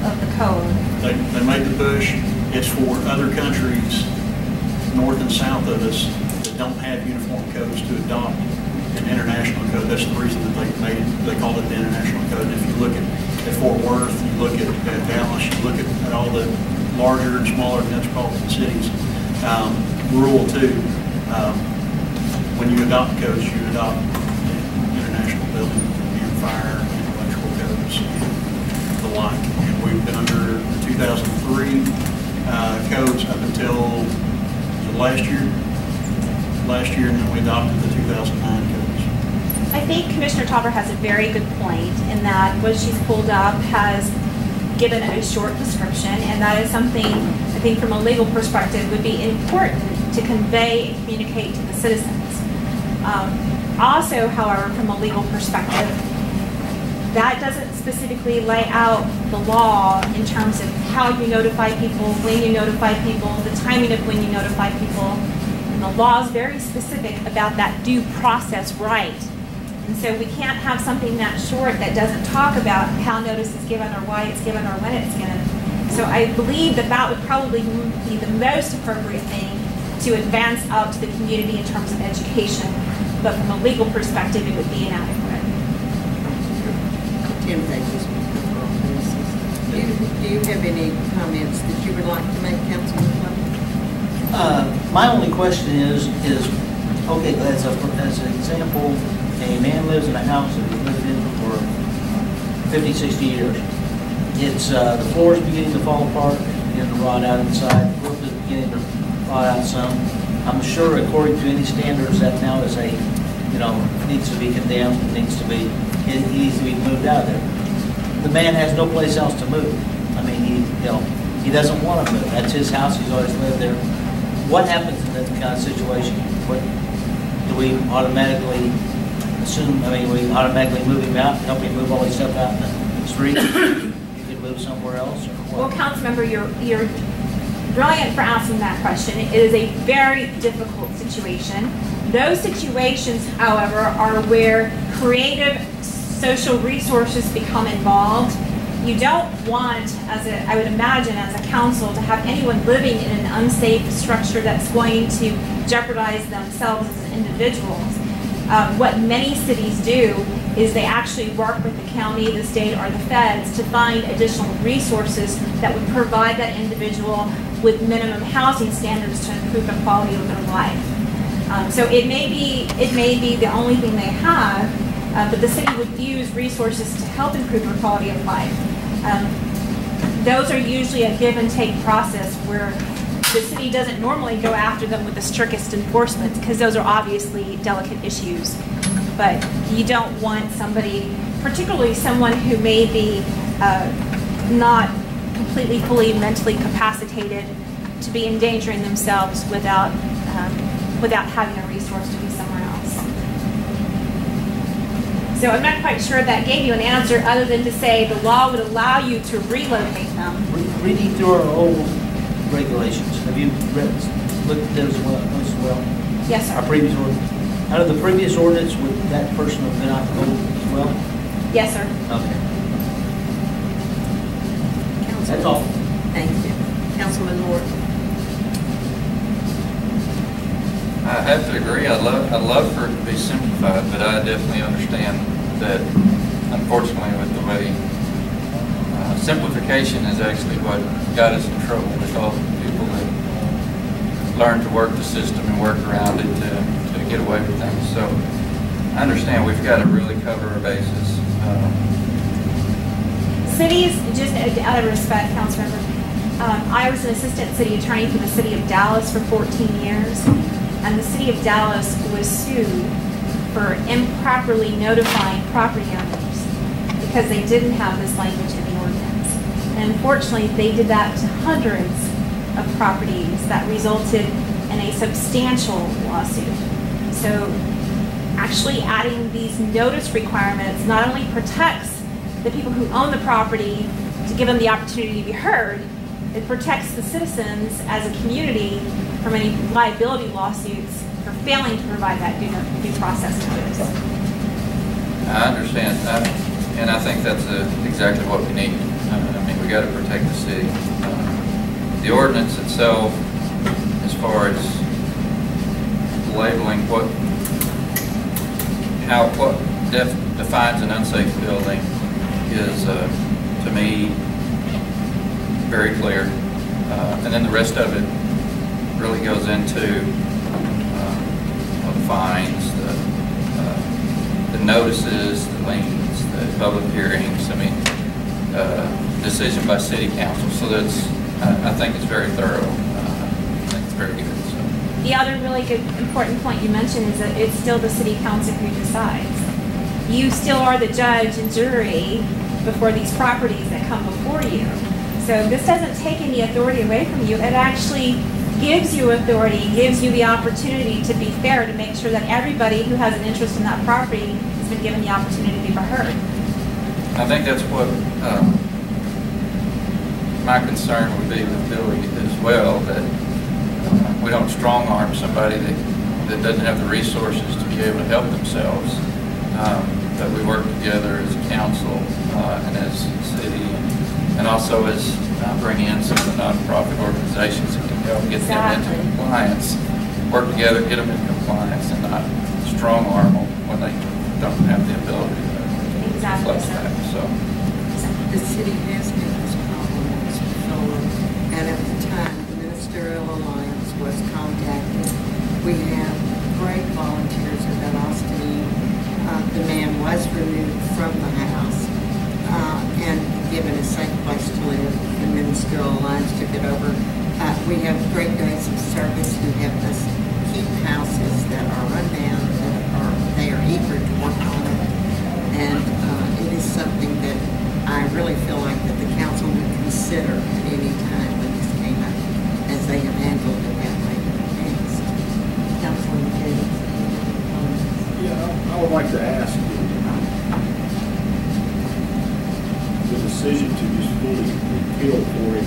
Of the code. They made the push. It's for other countries, north and south of us, that don't have uniform codes to adopt an international code. That's the reason that they called it the international code. And if you look at Fort Worth, you look at Dallas, you look at all the larger and smaller metropolitan cities, rural too, when you adopt codes, you adopt international building and fire and electrical codes and the like. And we've been under the 2003 codes up until last year, and then we adopted the 2009 codes. I think Commissioner Tauber has a very good point in that what she's pulled up has given a short description, and that is something I think from a legal perspective would be important to convey and communicate to the citizens. Also, however, from a legal perspective, that doesn't specifically lay out the law in terms of how you notify people, when you notify people, the timing of when you notify people. And the law is very specific about that due process right. And so we can't have something that short that doesn't talk about how notice is given or why it's given or when it's given. So I believe that would probably be the most appropriate thing to advance out to the community in terms of education. But from a legal perspective, it would be inadequate. 10 pages. Do you have any comments that you would like to make, Councilman Clement? My only question is okay, as an example, a man lives in a house that he's lived in for 50, 60 years. It's the floor is beginning to fall apart, beginning to rot out inside. The roof is beginning to rot out some. I'm sure, according to any standards, that now is needs to be condemned. It needs to be moved out of there. The man has no place else to move. I mean, he doesn't want to move. That's his house. He's always lived there. What happens in that kind of situation? What do we automatically assume? I mean, we automatically move him out, help him move all his stuff out in the street. You could move somewhere else. Or what? Well, Councilmember, you're brilliant for asking that question. It is a very difficult situation. Those situations, however, are where creative social resources become involved. You don't want, I would imagine, as a council, to have anyone living in an unsafe structure that's going to jeopardize themselves as individuals. What many cities do is they actually work with the county, the state, or the feds to find additional resources that would provide that individual with minimum housing standards to improve the quality of their life. So it may be the only thing they have, but the city would use resources to help improve their quality of life. Those are usually a give and take process where the city doesn't normally go after them with the strictest enforcement because those are obviously delicate issues. But you don't want somebody, particularly someone who may be not completely, fully mentally capacitated, to be endangering themselves without having a resource to be somewhere else. So I'm not quite sure that gave you an answer other than to say the law would allow you to relocate them. Reading through our old regulations, have you looked at those as well? Yes, sir. Our previous ordinance. Out of the previous ordinance, would that person have been out the code as well? Yes, sir. Okay. That's all. Thank you. Councilman Morton. I have to agree. I'd love for it to be simplified, but I definitely understand that, unfortunately, with the way simplification is actually what got us in trouble with all the people that learned to work the system and work around it to get away with things. So I understand we've got to really cover our bases. Cities, just out of respect, Councilmember, I was an assistant city attorney for the city of Dallas for 14 years, and the city of Dallas was sued for improperly notifying property owners because they didn't have this language in the ordinance. And unfortunately, they did that to hundreds of properties that resulted in a substantial lawsuit. So actually adding these notice requirements not only protects the people who own the property to give them the opportunity to be heard, it protects the citizens as a community from any liability lawsuits for failing to provide that due process notice. I understand, and I think that's exactly what we need. I mean, we got to protect the city. The ordinance itself, as far as labeling what defines an unsafe building, is to me very clear, and then the rest of it really goes into the fines, the notices, the liens, the public hearings. I mean, decision by city council. So that's, I think it's very thorough. I think it's very good. So. The other really good important point you mentioned is that it's still the city council who decides. You still are the judge and jury before these properties that come before you. So this doesn't take any authority away from you. It actually gives you authority, gives you the opportunity to be fair, to make sure that everybody who has an interest in that property has been given the opportunity to be heard. I think that's what my concern would be with Billy as well, that we don't strong arm somebody that doesn't have the resources to be able to help themselves. That we work together as a council and as a city, and also as bringing in some of the nonprofit organizations that can help get them into compliance. Work together, get them into compliance, and not strong arm them when they don't have the ability to reflect that. So the city has had this problem before, and at the time, the Ministerial Alliance was contacted. We have great volunteers at Alstyne. The man was removed from the house and given a safe place to live. The Ministerial Alliance took it over. We have great days of service who have us keep houses that are run down, they are eager to work on it. And it is something that I really feel like that the council would consider at any time when this came up, as they have handled it that way in the past. Councilman Davis. Yeah, I would like to ask the decision to just fully repeal 483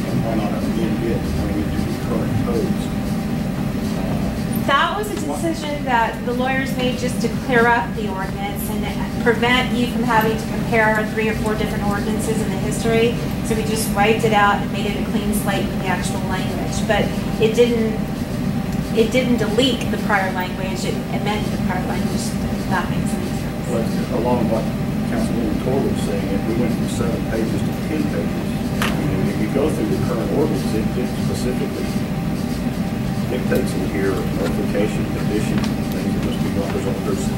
and why not amend it when we do the current codes. That was a decision that the lawyers made just to clear up the ordinance and prevent you from having to compare 3 or 4 different ordinances in the history. So we just wiped it out and made it a clean slate with the actual language. But it didn't delete the prior language, it amended the prior language. If that makes any sense. But along what Councilwoman Torr was saying, if we went from 7 pages to 10 pages, I mean, if you go through the current ordinance, it specifically dictates in here notification, conditions, and things that must be done. There's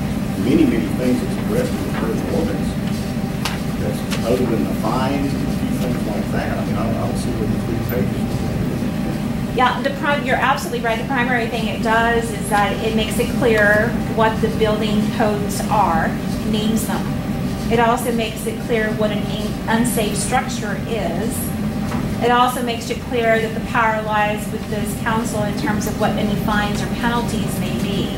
many, many things that's addressed in the current ordinance that's other than the fines and a few things like that. I mean, I don't see what the 3 pages would do. Yeah, you're absolutely right. The primary thing it does is that it makes it clear what the building codes are, names them. It also makes it clear what an unsafe structure is. It also makes it clear that the power lies with this council in terms of what any fines or penalties may be.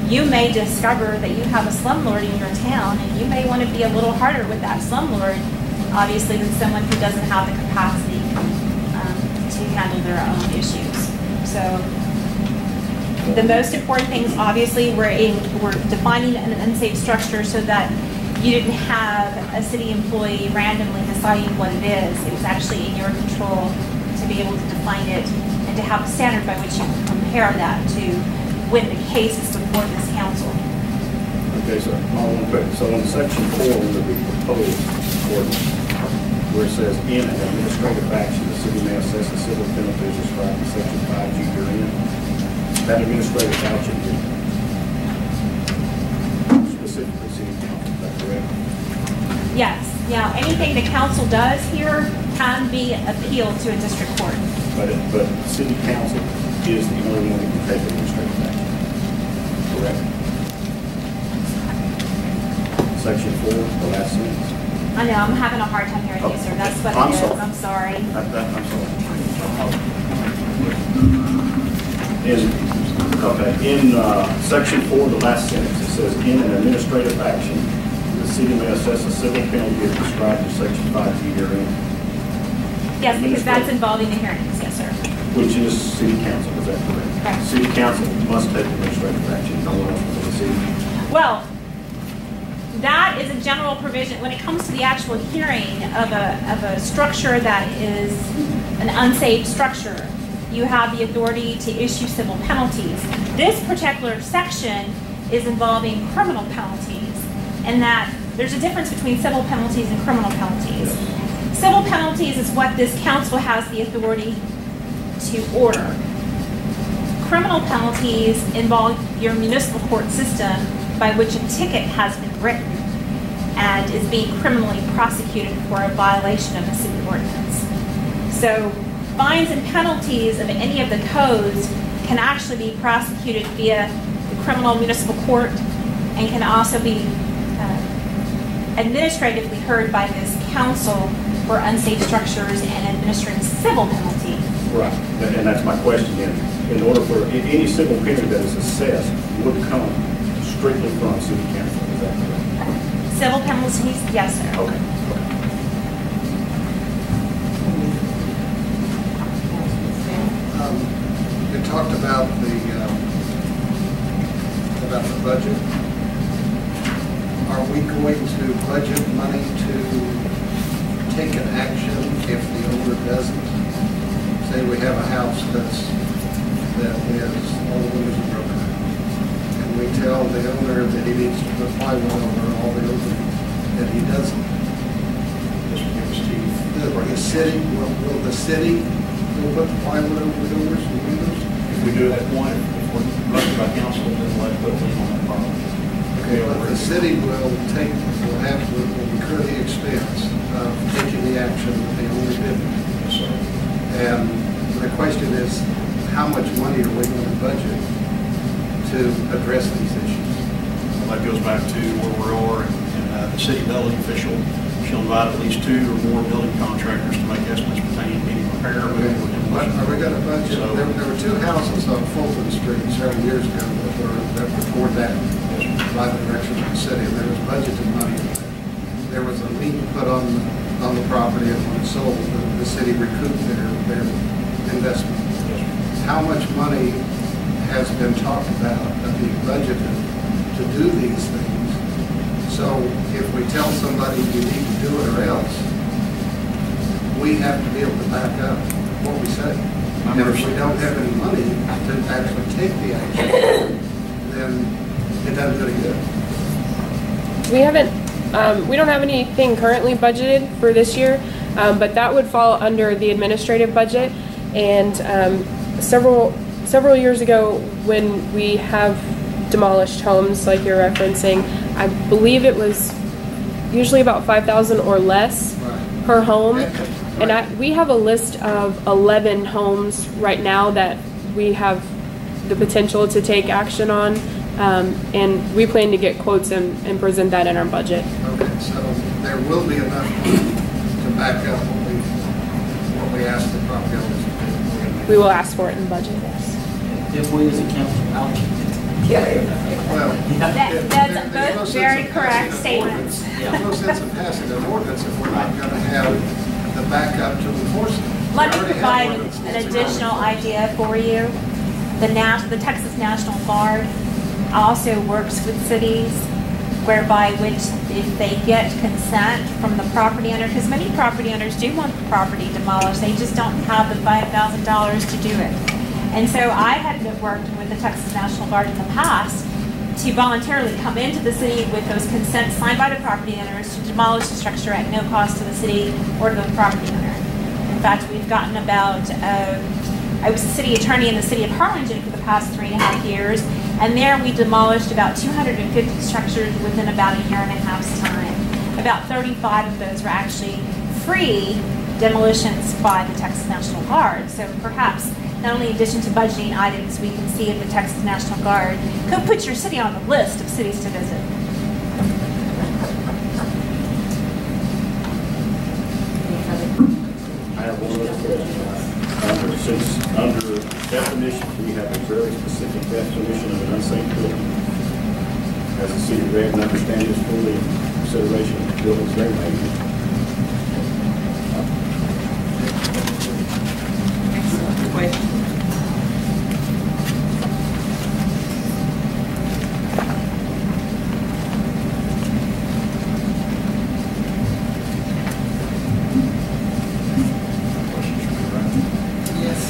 You may discover that you have a slumlord in your town, and you may want to be a little harder with that slumlord, obviously, than someone who doesn't have the capacity to handle their own issues. So the most important things, obviously, we're defining an unsafe structure so that you didn't have a city employee randomly deciding what it is. It was actually in your control to be able to define it and to have a standard by which you can compare that to when the case is before this council. Okay, so one quick. So in section 4 under the proposed ordinance, where it says in an administrative action, the city may assess a civil penalty as described in section 5G herein. That administrative action specifically city council, is that correct? Yes. Now, anything the council does here can be appealed to a district court. But city council is the only one that can take administrative action, correct? Section 4, the last sentence. I know, I'm having a hard time hearing you, sir. That's what I'm it is. sorry. I'm sorry. I'm sorry. In section 4, the last sentence, it says, in an administrative action, the city may assess a civil penalty as described in section 5G herein. Yes, because that's involving the hearings. Yes, sir. Which is city council, is that correct? Correct. City council must take administrative action, no one else within the city. Well, that is a general provision. When it comes to the actual hearing of a structure that is an unsafe structure, you have the authority to issue civil penalties. This particular section is involving criminal penalties, and that there's a difference between civil penalties and criminal penalties. Civil penalties is what this council has the authority to order. Criminal penalties involve your municipal court system by which a ticket has been written and is being criminally prosecuted for a violation of a city ordinance. So fines and penalties of any of the codes can actually be prosecuted via the criminal municipal court and can also be administratively heard by this council for unsafe structures and administering civil penalty. Right, and that's my question then. In order for any civil penalty that is assessed would come strictly from city council, is that correct? Civil penalties, yes, sir. Okay. You talked about the budget. Are we going to budget money to take an action if the owner doesn't? Say we have a house that is all the windows are broken, and we tell the owner that he needs to put plywood over all the openings, and he doesn't. Will the city put the plywood over the doors and windows? If we do it at one, if we're directed by council, then we'll have to put a lien on that property. Okay, but the city will incur the expense of taking the action that the owner didn't. Yes, sir. And the question is, how much money are we going to budget to address these issues? Well, that goes back to where we are, and the city building official shall invite at least 2 or more building contractors to make estimates pertaining to any repair. Are we going to budget? So, there were 2 houses on Fulton Street several years ago that were toward that by the direction of the city, and there was budgeted money in there. There was a lien put on the property, and when it sold, the city recouped their investment. How much money has been talked about being budgeted to do these things? So if we tell somebody you need to do it or else, we have to be able to back up what we say. And if we don't have any money to actually take the action, then it doesn't do any good. We don't have anything currently budgeted for this year, but that would fall under the administrative budget. And several years ago, when we have demolished homes like you're referencing, I believe it was usually about $5,000 or less per home. And we have a list of 11 homes right now that we have the potential to take action on, and we plan to get quotes and present that in our budget. Okay, so there will be enough to back up what we ask the property owners to do. We will ask for it in budget, yes. If we as a council allocate it. Well, That's both very correct statements. There's no sense in passing an ordinance if we're not going to have the backup to enforce it. Let me provide an additional idea for you. The Texas National Guard also works with cities whereby which if they get consent from the property owner, because many property owners do want the property demolished, they just don't have the $5,000 to do it. And so I had worked with the Texas National Guard in the past to voluntarily come into the city with those consents signed by the property owners to demolish the structure at no cost to the city or to the property owner. In fact, we've gotten about, I was the city attorney in the city of Harlingen for the past 3.5 years, And there we demolished about 250 structures within about a year and a half's time. About 35 of those were actually free demolitions by the Texas National Guard. So perhaps, not only in addition to budgeting items, we can see if the Texas National Guard could put your city on the list of cities to visit. I have one other question. Since under definitions, we have a very specific definition of an unsafe building. As the city read and understand this fully in consideration of the buildings they made.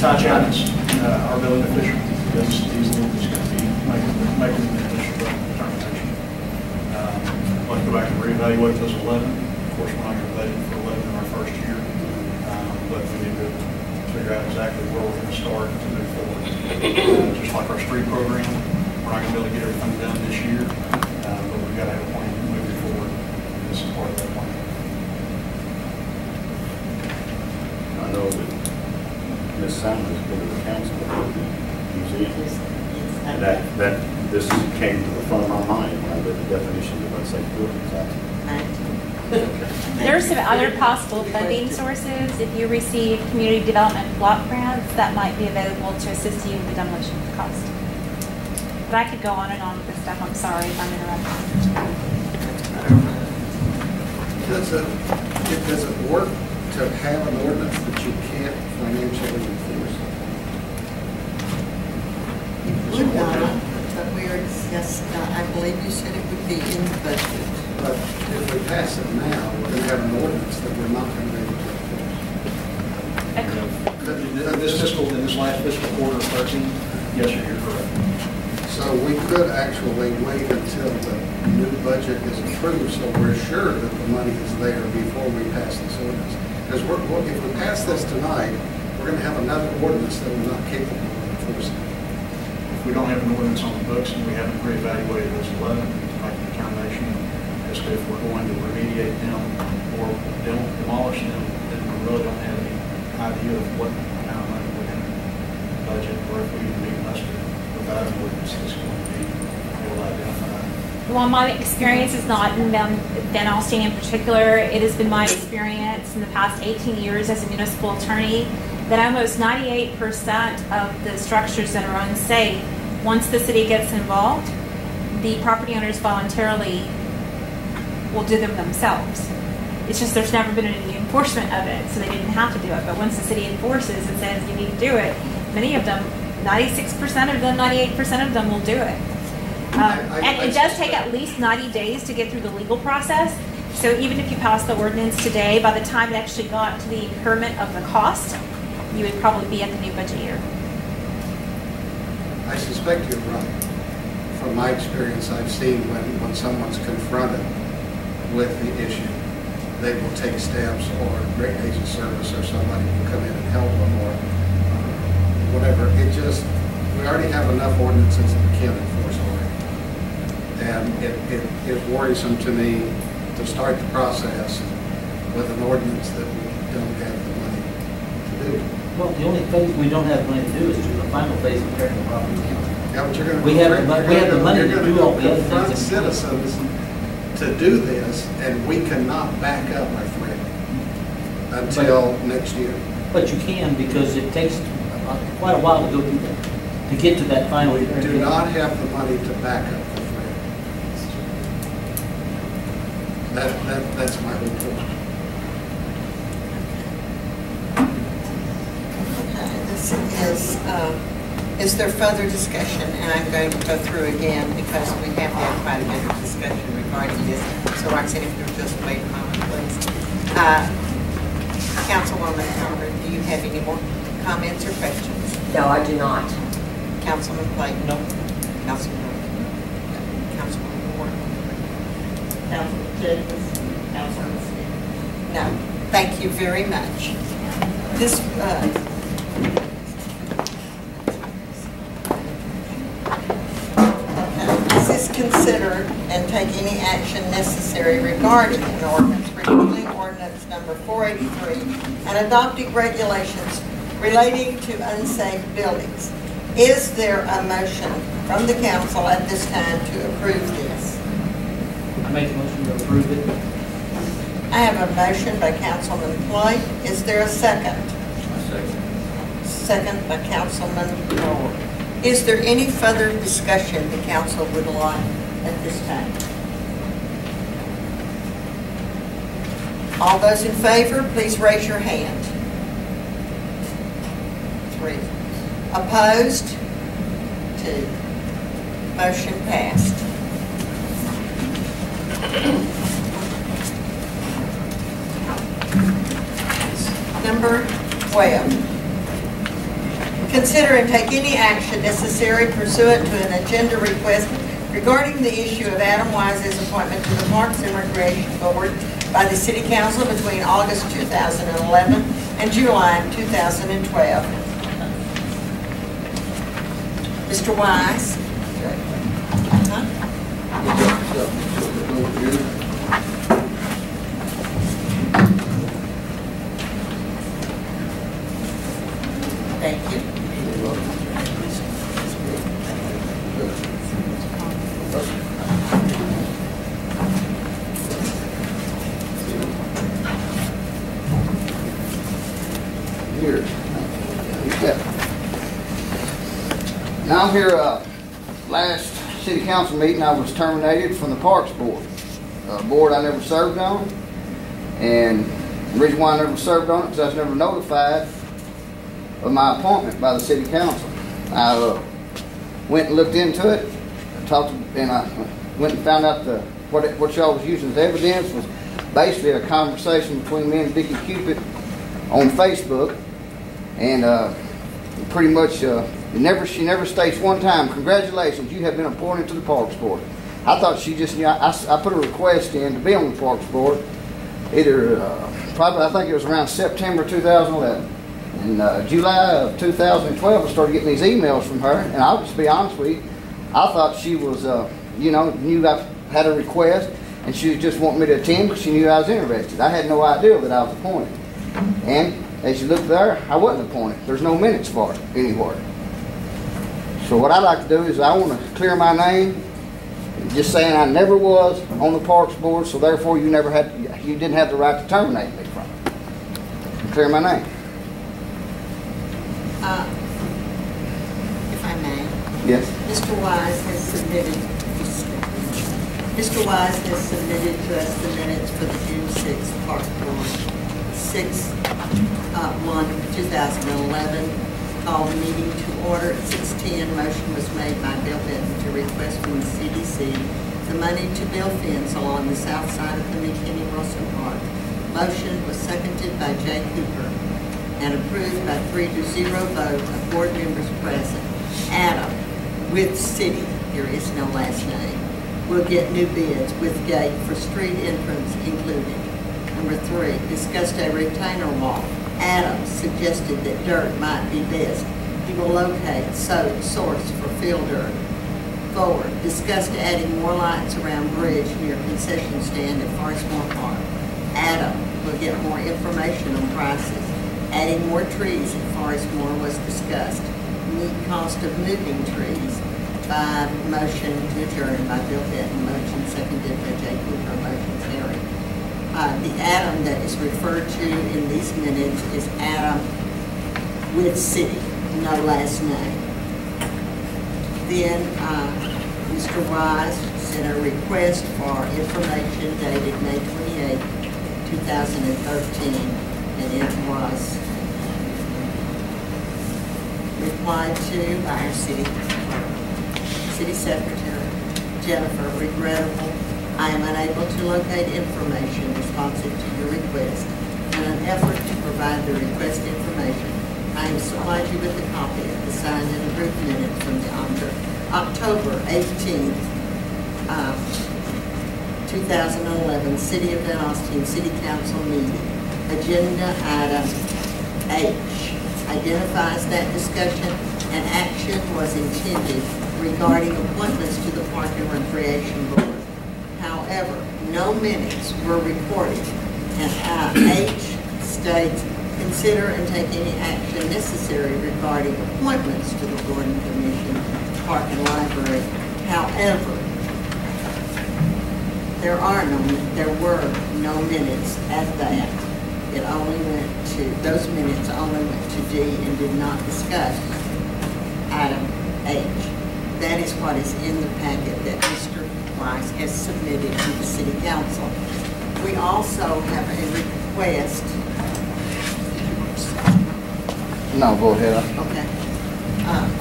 Todd Chapman's our building official. He's the one that's going to be making the initial determination. I'd like to go back and reevaluate those 11. Of course, we're not going to budget for 11 in our first year, but we need to figure out exactly where we're going to start to move forward. Just like our street program, we're not going to be able to get everything done this year, but we've got to have a plan moving forward, and this is part of that plan. I know that Ms. Simon has been to the council of the museum. And that this came to the front of my mind when I read the definition of unsafe buildings. There's some other possible funding sources. If you receive community development block grants, that might be available to assist you with the demolition cost. But I could go on and on with this stuff. I'm sorry if I'm interrupting. Does it work to have an ordinance that you can't financially enforce? Would not, but yes, I believe you said it would be in the budget. But if we pass it now, we're going to have an ordinance that we're not going to be able to enforce. In this last fiscal quarter of 13, yes, sir, you're correct. So we could actually wait until the new budget is approved, so we're sure that the money is there before we pass this ordinance. Because if we pass this tonight, we're going to have another ordinance that we're not capable of enforcing. If we don't have an ordinance on the books and we haven't reevaluated those 11 to make a determination as to if we're going to remediate them or demolish them, then we really don't have any idea of what amount of money we're going to budget, or if we even need muster without an ordinance that's going to be able to identify. Well, my experience is not in Van Alstyne in particular. It has been my experience in the past 18 years as a municipal attorney that almost 98% of the structures that are unsafe, once the city gets involved, the property owners voluntarily will do them themselves. It's just there's never been any enforcement of it, so they didn't have to do it. But once the city enforces and says you need to do it, many of them, 96% of them, 98% of them will do it. And it does take at least 90 days to get through the legal process. So even if you pass the ordinance today, by the time it actually got to the incurment of the cost, you would probably be at the new budget year. I suspect you're right. From my experience, I've seen when someone's confronted with the issue, they will take steps, or Great Agent Service or somebody will come in and help them, or whatever. We already have enough ordinances that we can't enforce already. And it is worrisome to me to start the process with an ordinance that we don't have the money to do. Well, the only phase we don't have money to do is to the final phase of tearing the property down. Yeah, but you're going to we have the money to do all the other things. Citizens to do this, and we cannot back up our friend until next year. But you can, because it takes quite a while to go through that, to get to that final. We do not have the money to back up the friend. That's my whole point. Is there further discussion? And I'm going to go through again because we have had quite a bit of discussion regarding this. So Roxanne, if you'll just wait a moment, please. Councilwoman Elmer, do you have any more comments or questions? No, I do not. Councilman Clayton? No. Councilwoman Ward? Councilman Jacobs? Councilman Smith? No. Thank you very much. This consider and take any action necessary regarding an ordinance repealing ordinance number 483 and adopting regulations relating to unsafe buildings. Is there a motion from the council at this time to approve this? I make a motion to approve it. I have a motion by Councilman Floyd. Is there a second? I second. Second by Councilman Moore. Is there any further discussion the council would like at this time? All those in favor, please raise your hand. 3. Opposed? 2. Motion passed. Number 12. Consider and take any action necessary pursuant to an agenda request regarding the issue of Adam Wise's appointment to the Parks and Recreation Board by the City Council between August 2011 and July 2012. Mr. Wise? Thank you. Here. Now I'm here, last city council meeting I was terminated from the Parks Board. A board I never served on. And the reason why I never served on it is I was never notified of my appointment by the city council. I went and looked into it, and I went and found out what y'all was using as evidence was basically a conversation between me and Vicki Cupid on Facebook, and pretty much she never states one time, "Congratulations, you have been appointed to the Parks Board." I thought she just knew. I put a request in to be on the Parks Board, probably I think it was around September 2011. In July of 2012, I started getting these emails from her, and I'll just be honest with you, I thought she was, knew I had a request, and she was just wanting me to attend because she knew I was interested. I had no idea that I was appointed. And as you look there, I wasn't appointed. There's no minutes for it anywhere. So what I'd like to do is I want to clear my name, just saying I never was on the Parks Board, so therefore you didn't have the right to terminate me from it. Clear my name. If I may. Yes. Mr. Wise has submitted to us the minutes for the June 6th Park Board 6/1/2011. Called the meeting to order at 6:10. Motion was made by Bill Benton to request from the CDC the money to build fence along the south side of the McKinney Wilson Park. Motion was seconded by Jay Cooper and approved by 3-0 vote of board members present. Adam, with city, there is no last name, will get new bids with gate for street entrance included. Number 3, discussed a retainer wall. Adam suggested that dirt might be best. He will locate source for fill dirt. 4, discussed adding more lights around bridge near concession stand at Forestmore Park. Adam will get more information on prices. Adding more trees at Forestmore was discussed. Meet cost of moving trees. 5, motion to adjourn by Bill Benton. Motion seconded by Jay Cooper. Motion carried. The Adam that is referred to in these minutes is Adam with city, no last name. Then Mr. Wise sent a request for information dated May 28, 2013, and it was replied to by our city secretary, Jennifer. Regrettable, I am unable to locate information responsive to your request. In an effort to provide the request information, I have supplied you with a copy of the signed and approved minutes from the October 18th, 2011 City of Van Alstyne City Council meeting. Agenda item H identifies that discussion and action was intended regarding appointments to the Park and Recreation Board. However, no minutes were recorded, and H states, consider and take any action necessary regarding appointments to the Board and Commission, Park and Library. However, there were no minutes at that. It only went to, those minutes only went to D and did not discuss item H. That is what is in the packet that Mr. Weiss has submitted to the City Council. We also have a request. No, go ahead. Okay.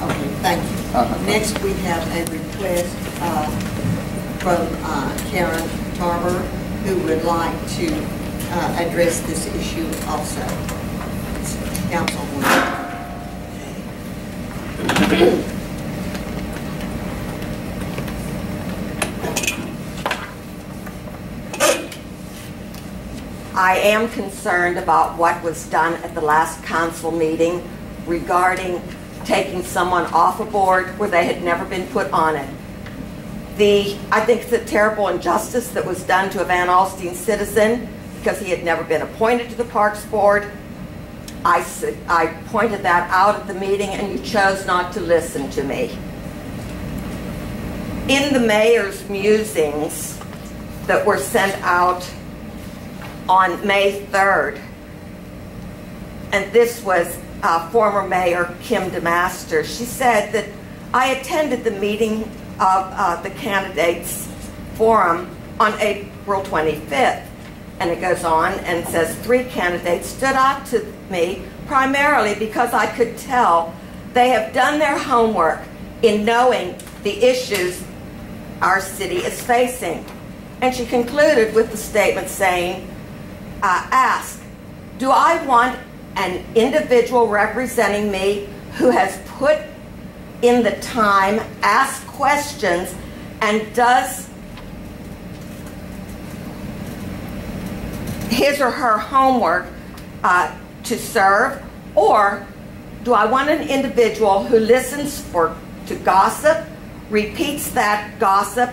Okay, thank you. Next, we have a request from Karen Tarver, who would like to address this issue also. Councilwoman. I am concerned about what was done at the last council meeting regarding taking someone off a board where they had never been put on it. I think it's a terrible injustice that was done to a Van Alstyne citizen because he had never been appointed to the Parks Board. I pointed that out at the meeting and you chose not to listen to me. In the mayor's musings that were sent out on May 3rd, and this was former Mayor Kim DeMaster. She said that I attended the meeting of the candidates forum on April 25th. And it goes on and says 3 candidates stood out to me primarily because I could tell they have done their homework in knowing the issues our city is facing. And she concluded with the statement saying, ask, do I want an individual representing me who has put in the time, asked questions, and does his or her homework to serve, or do I want an individual who listens to gossip, repeats that gossip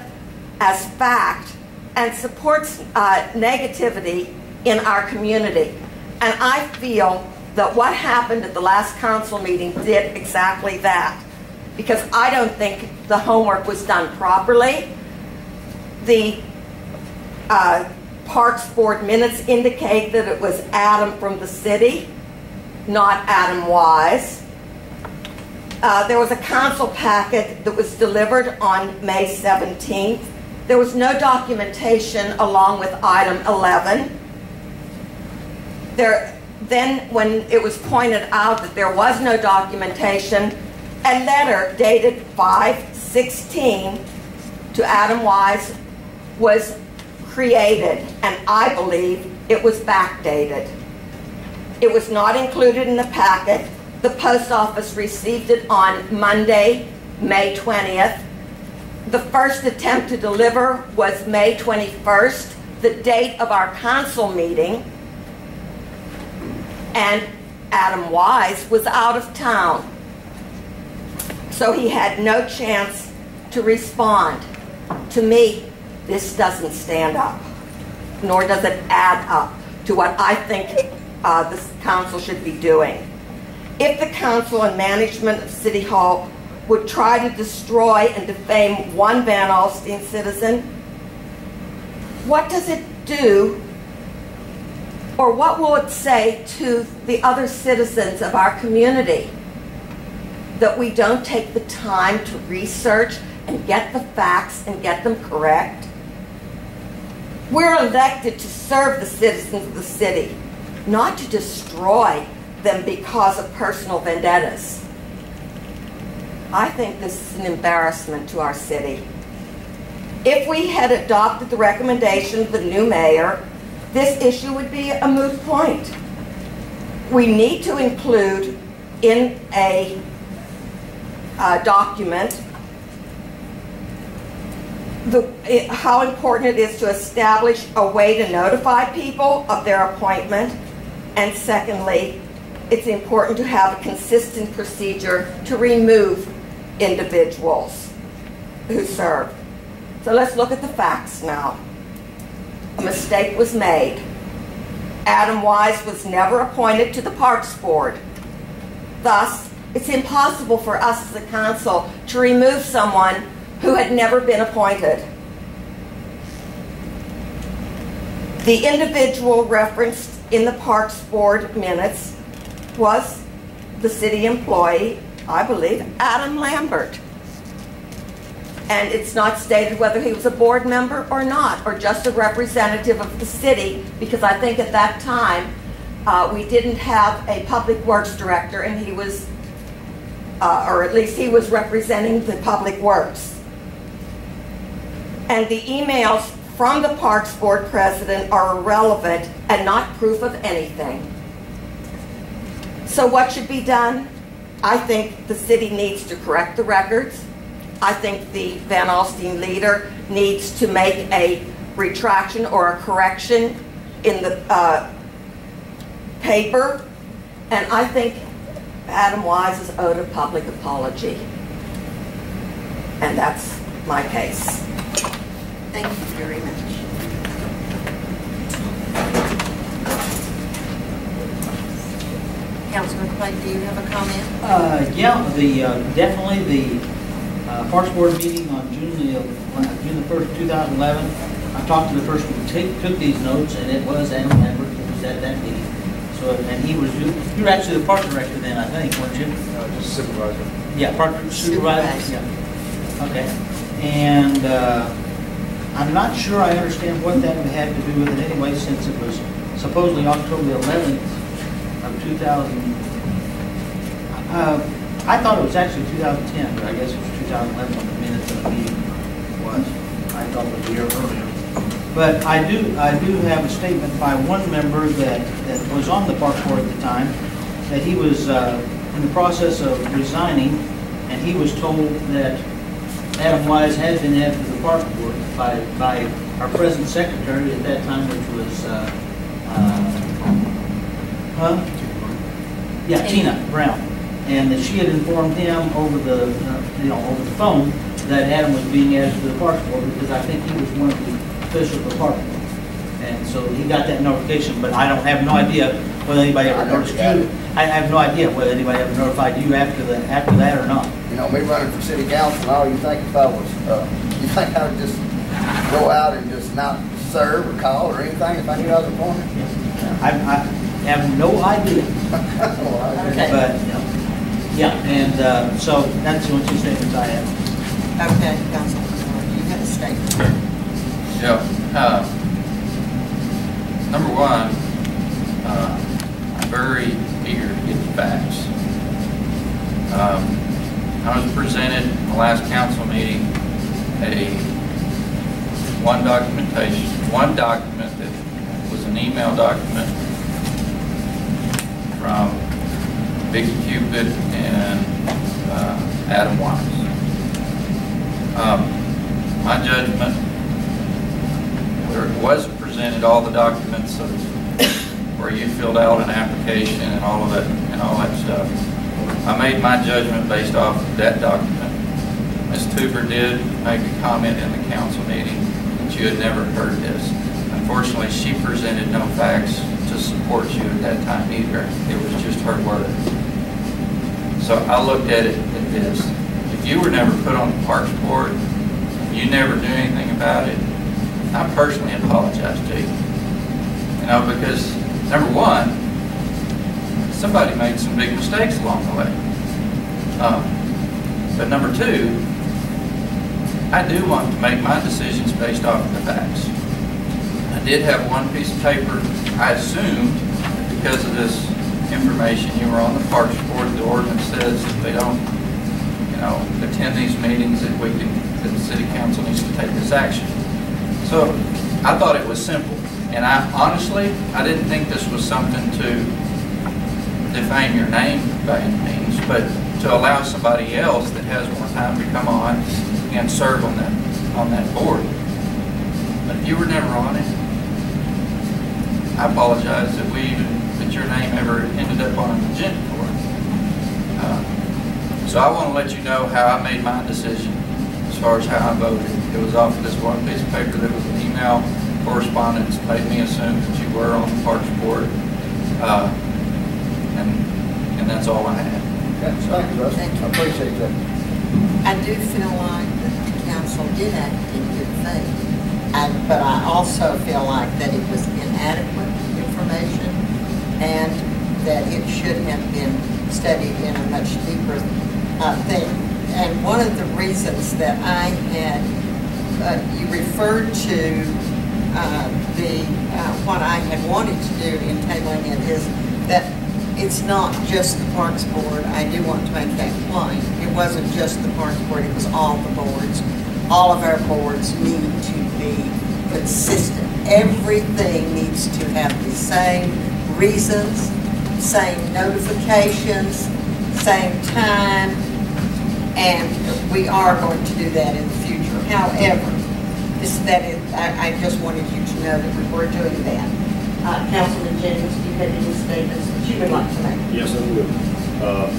as fact, and supports negativity in our community? And I feel that what happened at the last council meeting did exactly that, because I don't think the homework was done properly. The Parks Board minutes indicate that it was Adam from the city, not Adam Wise. There was a council packet that was delivered on May 17th. There was no documentation along with item 11. Then when it was pointed out that there was no documentation, a letter dated 5/16 to Adam Wise was created, and I believe it was backdated. It was not included in the packet. The post office received it on Monday, May 20th. The first attempt to deliver was May 21st, the date of our council meeting, and Adam Wise was out of town, so he had no chance to respond. To me, this doesn't stand up, nor does it add up to what I think this council should be doing. If the council and management of City Hall would try to destroy and defame one Van Alstyne citizen, what does it do, or what will it say to the other citizens of our community? That we don't take the time to research and get the facts and get them correct? We're elected to serve the citizens of the city, not to destroy them because of personal vendettas. I think this is an embarrassment to our city. If we had adopted the recommendation of the new mayor, this issue would be a moot point. We need to include in a document how important it is to establish a way to notify people of their appointment, and secondly, it's important to have a consistent procedure to remove individuals. who served. So let's look at the facts now. A mistake was made. Adam Wise was never appointed to the Parks Board. Thus, it's impossible for us as a council to remove someone who had never been appointed. The individual referenced in the Parks Board minutes was the city employee, I believe, Adam Lambert. And it's not stated whether he was a board member or not, or just a representative of the city, because I think at that time we didn't have a public works director, and he was, or at least he was representing the public works. And the emails from the Parks Board president are irrelevant and not proof of anything. So what should be done? I think the city needs to correct the records. I think the Van Alstyne leader needs to make a retraction or a correction in the paper. And I think Adam Wise is owed a public apology. And that's my case. Thank you very much. Councilman Clay, do you have a comment? Yeah, definitely the Parks Board meeting on June the 1st, 2011. I talked to the person who took these notes, and it was Adam Lambert who was at that meeting. So, and you were actually the park director then, I think, weren't you? Just supervisor. Yeah, park supervisor. Yeah. Okay. And I'm not sure I understand what that had to do with it anyway, since it was supposedly October 11th of 2000. I thought it was actually 2010, but I guess it was 2011 when the minutes of the meeting was. I thought it was a year earlier. But I do have a statement by one member that was on the Park Board at the time, that he was in the process of resigning, and he was told that Adam Wise had been added to the Park Board by our present secretary at that time, which was Tina Brown. And that she had informed him over the over the phone that Adam was being added to the Parks Board, because I think he was one of the officials of the Park Board. And so he got that notification, but I have no idea whether anybody ever noticed you. I have no idea whether anybody ever notified you after that or not. You know, me running for city council and all, you think if I was, you think I would just go out and just not serve or call or anything if I knew I was appointed? I have no idea. Okay. But, yeah, and so that's the only two statements I have. Okay, Councilman, you have a statement. Yeah. Number one, I'm very eager to get the facts. I was presented in the last council meeting one document that was an email document from Vicky Cupid and Adam Wise. My judgment, where it wasn't presented all the documents of where you filled out an application and all of that stuff, I made my judgment based off of that document. Ms. Tuber did make a comment in the council meeting that you had never heard this. Unfortunately, she presented no facts to support you at that time either. It was just her word. So I looked at it at this. If you were never put on the Parks Board, you never knew anything about it, I personally apologize to you. You know, because number one, somebody made some big mistakes along the way. But number two, I do want to make my decisions based off of the facts. I did have one piece of paper. I assumed because of this information, you were on the Parks Board. The ordinance says if they don't, attend these meetings, that the city council needs to take this action. So I thought it was simple, and I didn't think this was something to defame your name by any means, but to allow somebody else that has more time to come on and serve on that board. But if you were never on it, I apologize that your name ever ended up on an agenda for it. So I want to let you know how I made my decision as as far as how I voted. It was off of this one piece of paper. There was an email correspondence made me assume that you were on the Parks Board, and that's all I had. Okay, thank you, Russ. I appreciate that. I do feel like that the council did act in good faith, but I also feel like that it was inadequate information and that it should have been studied in a much deeper thing. And one of the reasons that I had, you referred to what I had wanted to do in tabling it is that it's not just the Parks Board. I do want to make that plain. It wasn't just the Parks Board, it was all the boards. All of our boards need to be consistent. Everything needs to have the same reasons, same notifications, same time, and we are going to do that in the future. However, I just wanted you to know that we were doing that. Councilman Jennings, do you have any statements that you would like to make? Yes, I would.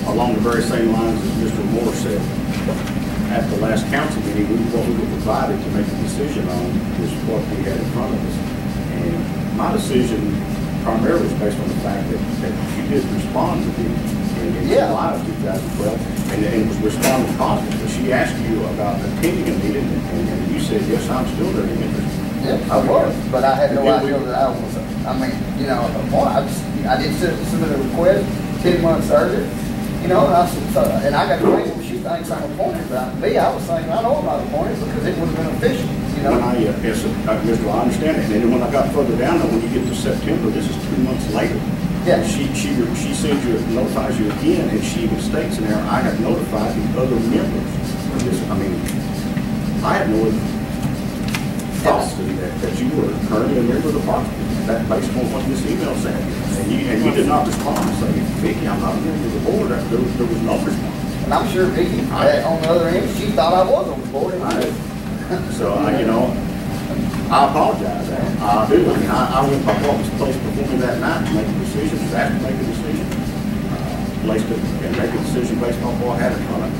Along the very same lines as Mr. Moore said, at the last council meeting, what we were provided to make a decision on was what we had in front of us. And my decision primarily was based on the fact that you did respond to me in July of 2012 and was responding positively. She asked you about attending a meeting, and you said, yes, I'm still very interested. Yeah, I was, but I had no idea that I was. I mean, you know, I did submit a request 10 months earlier, you know, and I said, and I got to think, well, she thinks I'm appointed. But me, I was thinking, I know I'm not appointed because it would have been official, you know. When I, yes, Mr. I understand it. And then when I got further down, when you get to September, this is 2 months later. Yeah. She sends you, notifies you again, and she even states in there, I have notified the other members of this. I mean, I had no thoughts that you were currently a member of the party. That based on what this email said. And you did not respond and say, Vicky, I'm not a member of the board. There was no response. And I'm sure Vicky, on the other end, she thought I was on the board. So, you know, I apologize. I do. I mean, I went by what was placed before me that night to make a decision, was asked to make a decision, and make a decision based on what I had in front of me.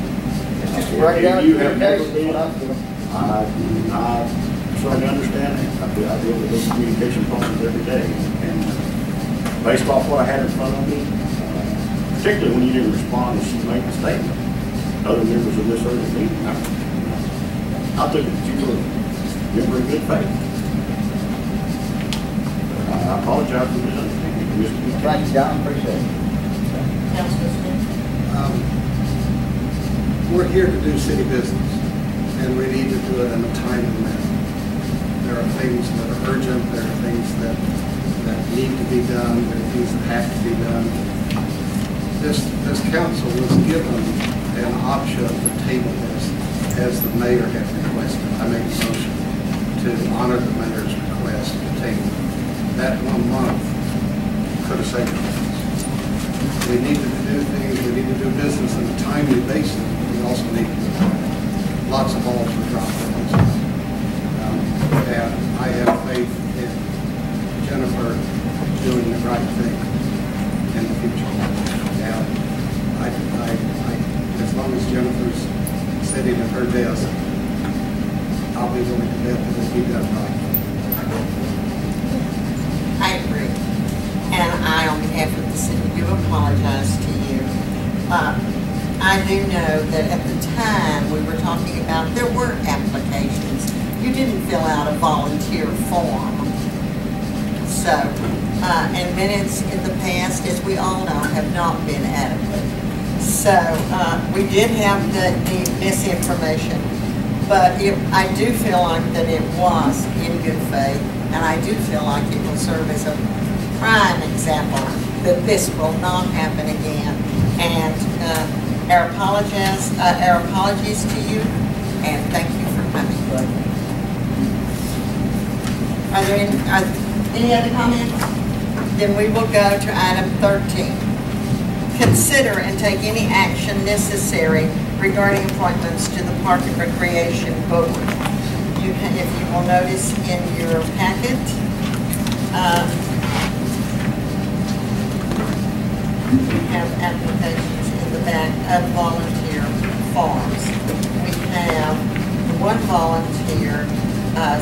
It's just right down you have never communication. been, I certainly understand that. I deal with those communication problems every day. And based off what I had in front of me, particularly when you didn't respond and she made the statement, other members of this urgent meeting, I took it that you were a member in good faith. I apologize for misunderstanding. Thank you, John. Appreciate it. Councilman Smith? We're here to do city business, and we need to do it in a timely manner. There are things that are urgent, there are things that need to be done, there are things that have to be done. This council was given an option to table this as the mayor had requested. I made a motion to honor the mayor's request to table. That 1 month could have saved us. We need to do things, we need to do business on a timely basis, but we also need to do lots of balls were dropped on this. And I have faith in Jennifer doing the right thing in the future. And as long as Jennifer's sitting at her desk, I'll be willing to bet that it'll be done right. I agree. And I, on behalf of the city, do apologize to you. I do know that at the time we were talking about, there were applications. You didn't fill out a volunteer form. So, and minutes in the past, as we all know, have not been adequate. So, we did have the misinformation, but I do feel like that it was in good faith, and I do feel like it will serve as a prime example that this will not happen again. And our apologies to you, and thank you for coming. Are there any other comments? Then we will go to item 13. Consider and take any action necessary regarding appointments to the Park and Recreation Board. If you will notice in your packet, we have applications in the back of volunteer forms. We have one volunteer,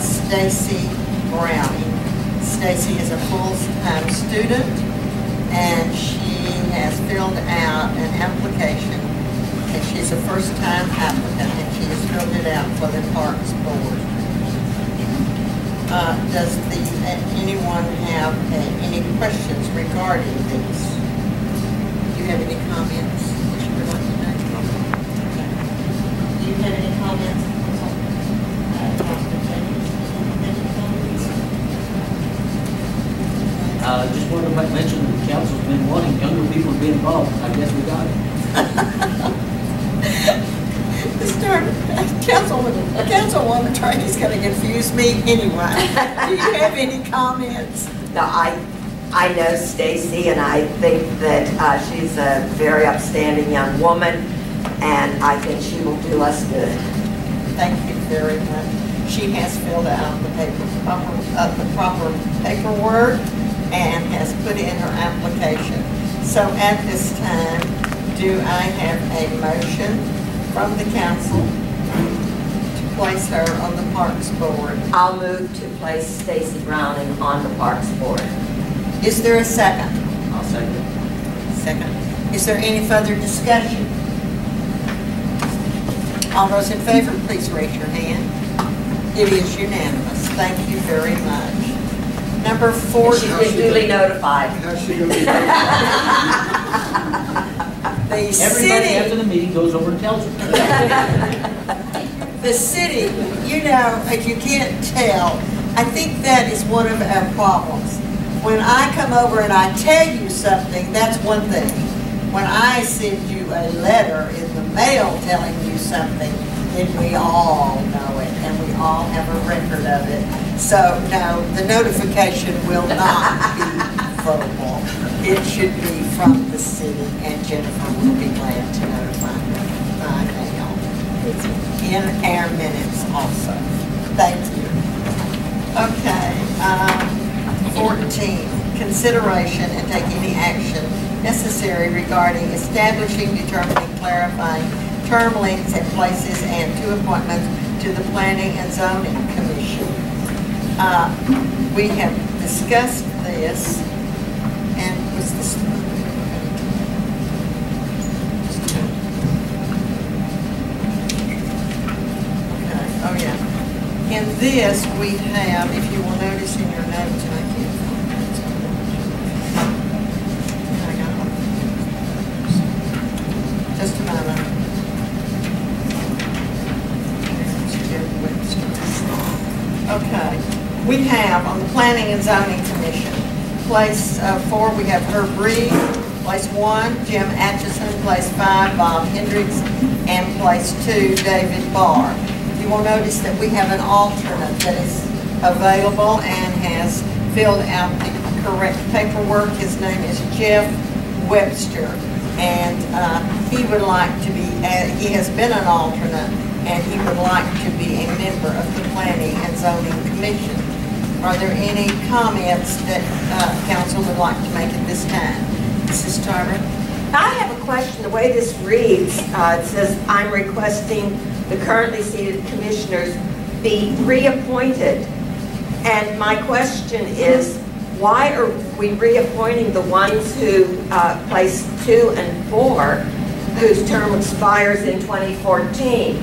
Stacy Browning. Stacy is a full-time student, and she has filled out an application, and she's a first-time applicant, and she has filled it out for the Parks Board. Does anyone have any questions regarding this? Do you have any comments that you would like to make? Okay. Do you have any comments? Just wanted to mention that the council's been wanting younger people to be involved. I guess we got it. Councilwoman Tracy's going to confuse me anyway. Do you have any comments? No, I know Stacy, and I think that she's a very upstanding young woman, and I think she will do us good. Thank you very much. She has filled out the proper paperwork and has put in her application. So at this time, do I have a motion from the council to place her on the Parks Board? I'll move to place Stacy Browning on the Parks Board. Is there a second? I'll second. Second. Is there any further discussion? All those in favor, please raise your hand. It is unanimous. Thank you very much. Number 40. She's been duly notified. Everybody after the meeting goes over and tells her. The city, you know, if you can't tell, I think that is one of our problems. When I come over and I tell you something, that's one thing. When I send you a letter in the mail telling you something, then we all know it and we all have a record of it. So no, the notification will not be verbal. It should be from the city, and Jennifer will be glad to notify them by mail. In our minutes also. Thank you. Okay, 14, consideration and take any action necessary regarding establishing, determining, clarifying term lengths and places and two appointments to the Planning and Zoning Commission. We have discussed this, and was this? Okay, oh yeah. In this, we have, if you will notice in your notes, and I can't find it. I got it. Just a moment. Okay, we have on the Planning and Zoning Commission, place 4, we have Herb Reed, place 1, Jim Atchison, place 5, Bob Hendricks, and place 2, David Barr. You will notice that we have an alternate that is available and has filled out the correct paperwork. His name is Jeff Webster, and he would like to be, he has been an alternate, and he would like to be a member of the Planning and Zoning Commission. Are there any comments that council would like to make at this time? Mrs. Tarver? I have a question. The way this reads, it says, I'm requesting the currently seated commissioners be reappointed. And my question is, why are we reappointing the ones who place 2 and 4, whose term expires in 2014?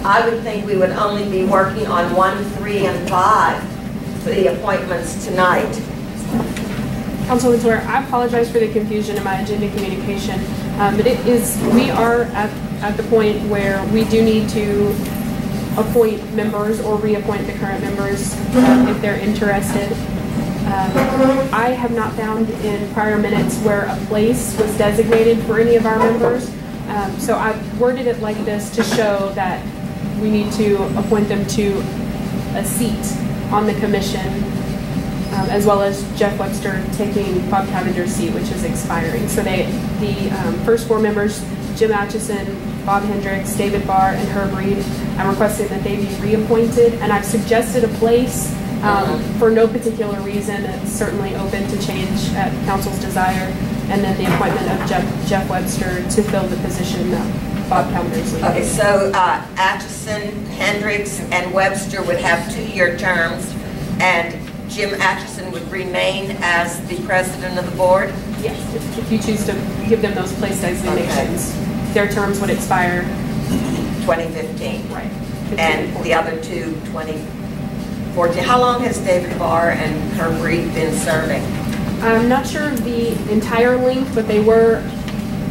I would think we would only be working on 1, 3, and 5 for the appointments tonight. Councilwoman Sawyer, I apologize for the confusion in my agenda communication, but it is, we are at the point where we do need to appoint members or reappoint the current members if they're interested. I have not found in prior minutes where a place was designated for any of our members, so I've worded it like this to show that we need to appoint them to a seat on the commission, as well as Jeff Webster taking Bob Cavender's seat, which is expiring. So the first 4 members, Jim Atchison, Bob Hendricks, David Barr, and Herb Reed, I'm requesting that they be reappointed, and I've suggested a place for no particular reason. It's certainly open to change at council's desire, and then the appointment of Jeff Webster to fill the position Bob Calver's leaving. Okay, so Atchison, Hendricks, and Webster would have 2-year terms, and Jim Atchison would remain as the president of the board? Yes, if you choose to give them those place designations. Their terms would expire 2015. Right. And the other two, 2014. How long has David Barr and Herb Reed been serving? I'm not sure of the entire length, but they were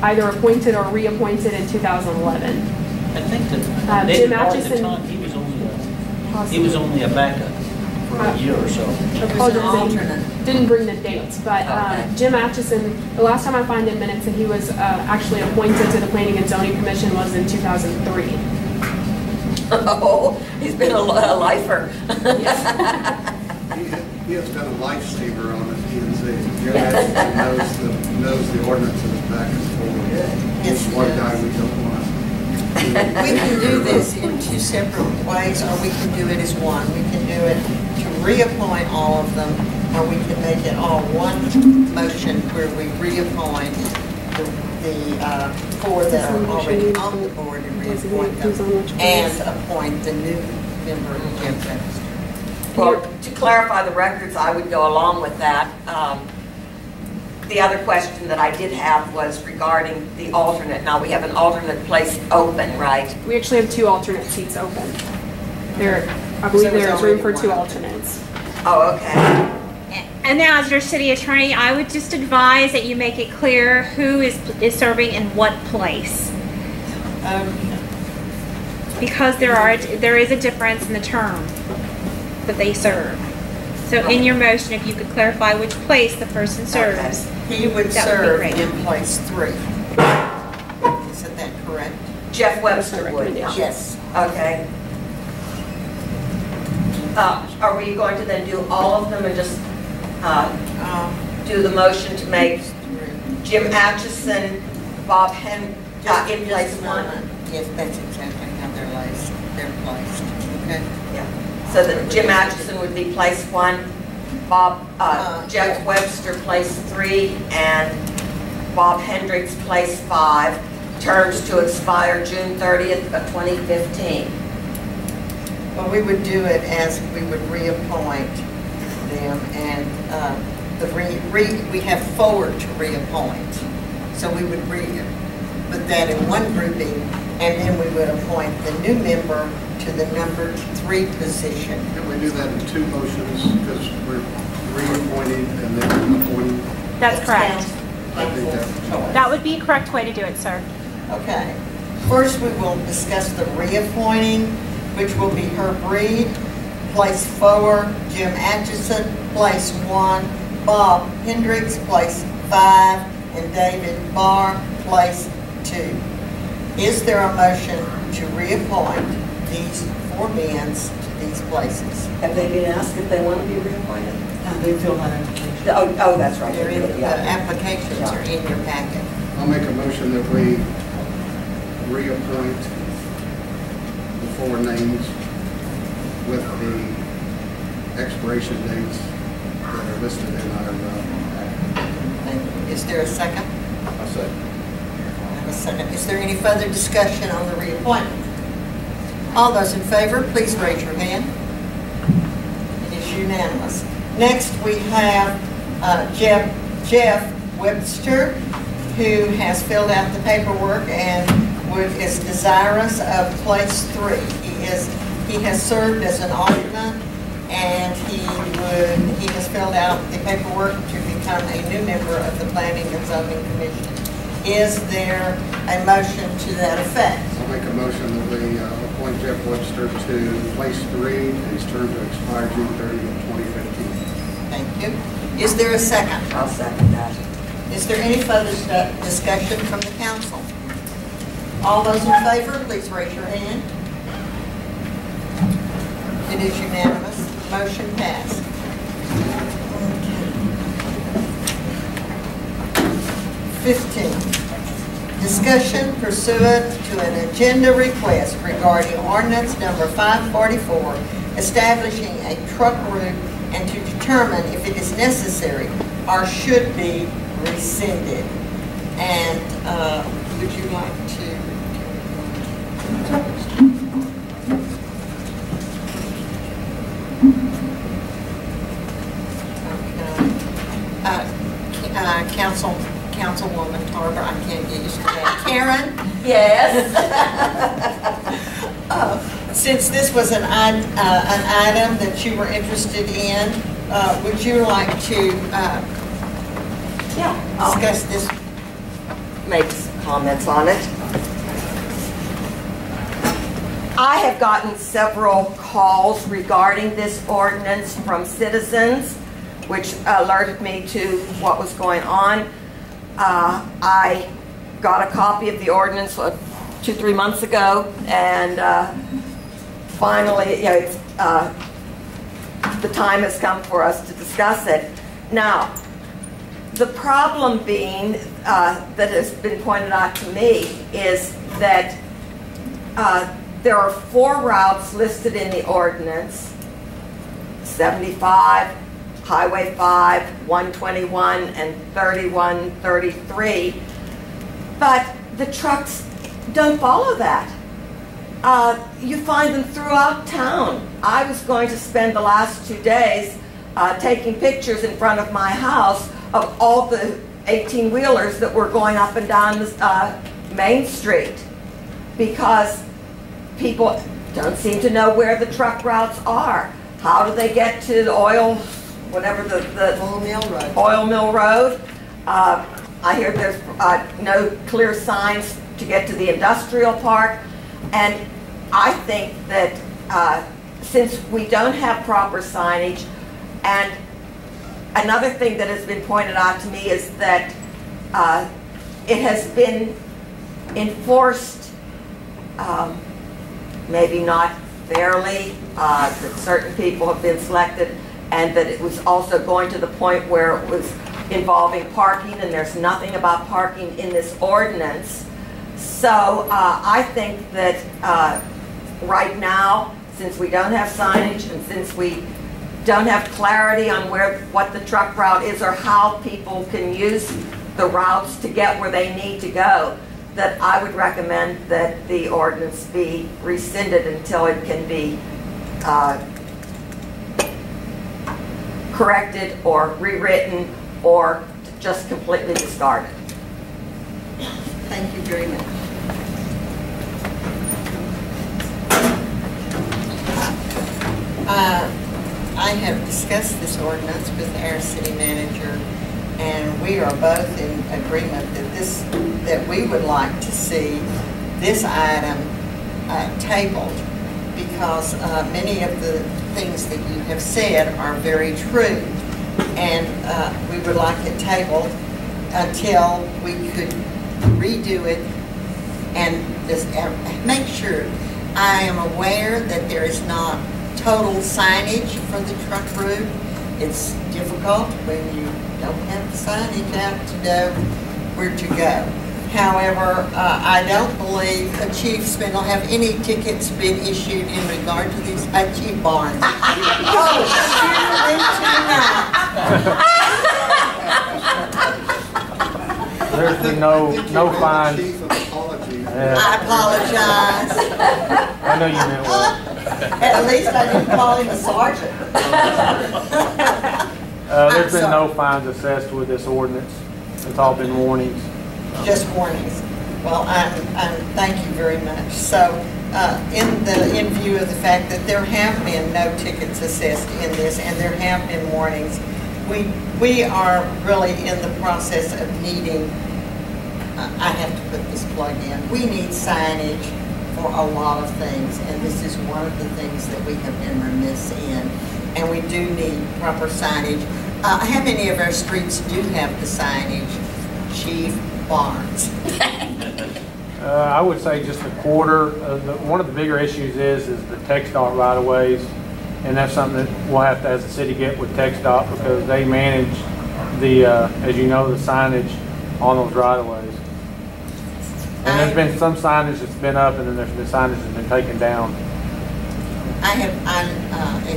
either appointed or reappointed in 2011. I think that Jim David Barr at the Atchison- time, he was only a backup for a year or so. Apologize, alternate. didn't bring the dates, but Jim Atchison, the last time I find in minutes that he was actually appointed to the Planning and Zoning Commission was in 2003. Oh, he's been a lifer. He has been a lifesaver on the P&Z. Jim Atchison knows the ordinances back and forth. It's one guy we don't want. We can do this in 2 separate ways, or we can do it as one. We can do it to reappoint all of them, or we can make it all one motion where we reappoint the 4 that are already on the board and reappoint them, and appoint the new member, Jim Atchison. Well, to clarify the records, I would go along with that. The other question that I did have was regarding the alternate. Now, we have an alternate place open, right? We actually have 2 alternate seats open. I believe there's room for 2 alternates. Oh, okay. And now, as your city attorney, I would just advise that you make it clear who is serving in what place. Because there is a difference in the term that they serve. So in your motion, if you could clarify which place the person serves. Okay. He would that serve be great. in place 3. Isn't that correct? Jeff Webster would. Yes. Okay. Are we going to then do all of them and just do the motion to make Jim Atchison, Bob in place 1? Yes, that's exactly how they're placed. Okay. Yeah. So that Jim Atchison would be place 1, Jeff Webster place 3, and Bob Hendricks place 5. Terms to expire June 30th of 2015. Well, we would do it as we would reappoint them, and we have 4 to reappoint. So we would put that in one grouping, and then we would appoint the new member to the number 3 position. Can we do that in 2 motions, because we're reappointing and then appointing? That's correct. I think that's That would be a correct way to do it, sir. Okay. First, we will discuss the reappointing, which will be Herb Reed, place 4, Jim Atchison, place 1, Bob Hendricks, place 5, and David Barr, place 2. Is there a motion to reappoint these 4 men to these places? Have they been asked if they want to be reappointed? They filled out applications. Oh, that's right. The applications are in your packet. I'll make a motion that we reappoint the 4 names with the expiration dates that are listed in our packet. Is there a second? I say. I have a second. Is there any further discussion on the reappointment? All those in favor, please raise your hand. It is unanimous. Next, we have Jeff Webster, who has filled out the paperwork and is desirous of place 3. He has served as an alternate, and he has filled out the paperwork to become a new member of the Planning and Zoning Commission. Is there a motion to that effect? I'll make a motion that we appoint Jeff Webster to place 3, his term to expire June 30th of 2015. Thank you. Is there a second? I'll second that. Is there any further discussion from the council? All those in favor, please raise your hand. It is unanimous. Motion passed. 15, discussion pursuant to an agenda request regarding ordinance number 544, establishing a truck route and to determine if it is necessary or should be rescinded. And would you like to? Councilwoman Tarver, I can't get used to that. Karen? Yes. Since this was an item that you were interested in, would you like to discuss this? Make some comments on it. I have gotten several calls regarding this ordinance from citizens, which alerted me to what was going on. I got a copy of the ordinance 2-3 months ago, and finally, the time has come for us to discuss it. Now, the problem being that has been pointed out to me is that there are 4 routes listed in the ordinance: 75, Highway 5, 121, and 3133. But the trucks don't follow that. You find them throughout town. I was going to spend the last 2 days taking pictures in front of my house of all the 18-wheelers that were going up and down Main Street, because people don't seem to know where the truck routes are. How do they get to the oil, whatever the Oil Mill Road? Oil Mill Road. I hear there's no clear signs to get to the industrial park. And I think that since we don't have proper signage, and another thing that has been pointed out to me is that it has been enforced maybe not fairly, that certain people have been selected, and that it was also going to the point where it was involving parking, and there's nothing about parking in this ordinance. So I think that right now, since we don't have signage and since we don't have clarity on what the truck route is or how people can use the routes to get where they need to go, that I would recommend that the ordinance be rescinded until it can be corrected or rewritten or just completely discarded. Thank you very much. I have discussed this ordinance with our city manager, and we are both in agreement that we would like to see this item tabled, because many of the things that you have said are very true, and we would like it tabled until we could redo it and just make sure. I am aware that there is not total signage for the truck route. It's difficult when you don't have the signage out to know where to go. However, I don't believe Chief Spindle have any tickets been issued in regard to these Chief Barnes. Oh, There's been no fines. I apologize. I know you meant well. At least I didn't call him a sergeant. There's been no fines assessed with this ordinance. It's all been warnings. Just warnings. Well, thank you very much. So, in view of the fact that there have been no tickets assessed in this, and there have been warnings, we are really in the process of needing. I have to put this plug in. We need signage for a lot of things, and this is one of the things that we have been remiss in. And we do need proper signage. How many of our streets do have the signage, Chief Barnes? I would say just a quarter. One of the bigger issues is the TxDOT right-of-ways, and that's something that we'll have to, as a city, get with TxDOT, because they manage the, as you know, the signage on those right-of-ways. And there's been some signage that's been up, and then there's been signage that's been taken down. As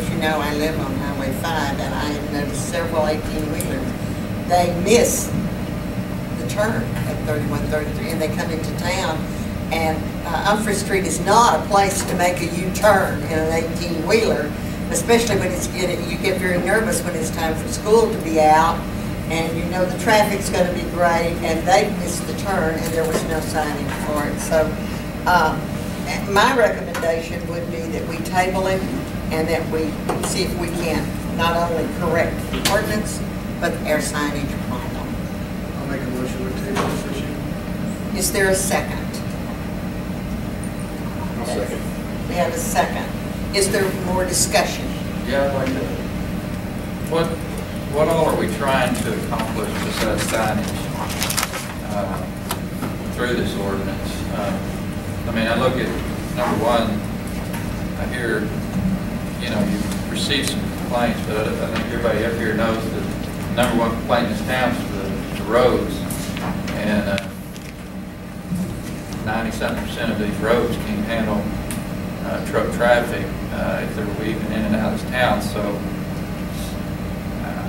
you know, I live on Highway 5, and I have noticed several 18-wheelers. They miss the turn at 3133, and they come into town. And Humphrey Street is not a place to make a U-turn in an 18-wheeler, especially when you get very nervous when it's time for school to be out, And you know the traffic's going to be great, and they missed the turn, and there was no signage for it. So my recommendation would be that we table it and that we see if we can not only correct the ordinance, but our signage problem. I'll make a motion to table this issue. Is there a second? I'll second. We have a second. Is there more discussion? Yeah, I'd like to. What all are we trying to accomplish besides signage through this ordinance? I mean, I look at number one. I hear, you know, you've received some complaints, but I think everybody up here knows that the number one complaint in this town is the roads, and 90-something% of these roads can't handle truck traffic if they're weaving in and out of this town. So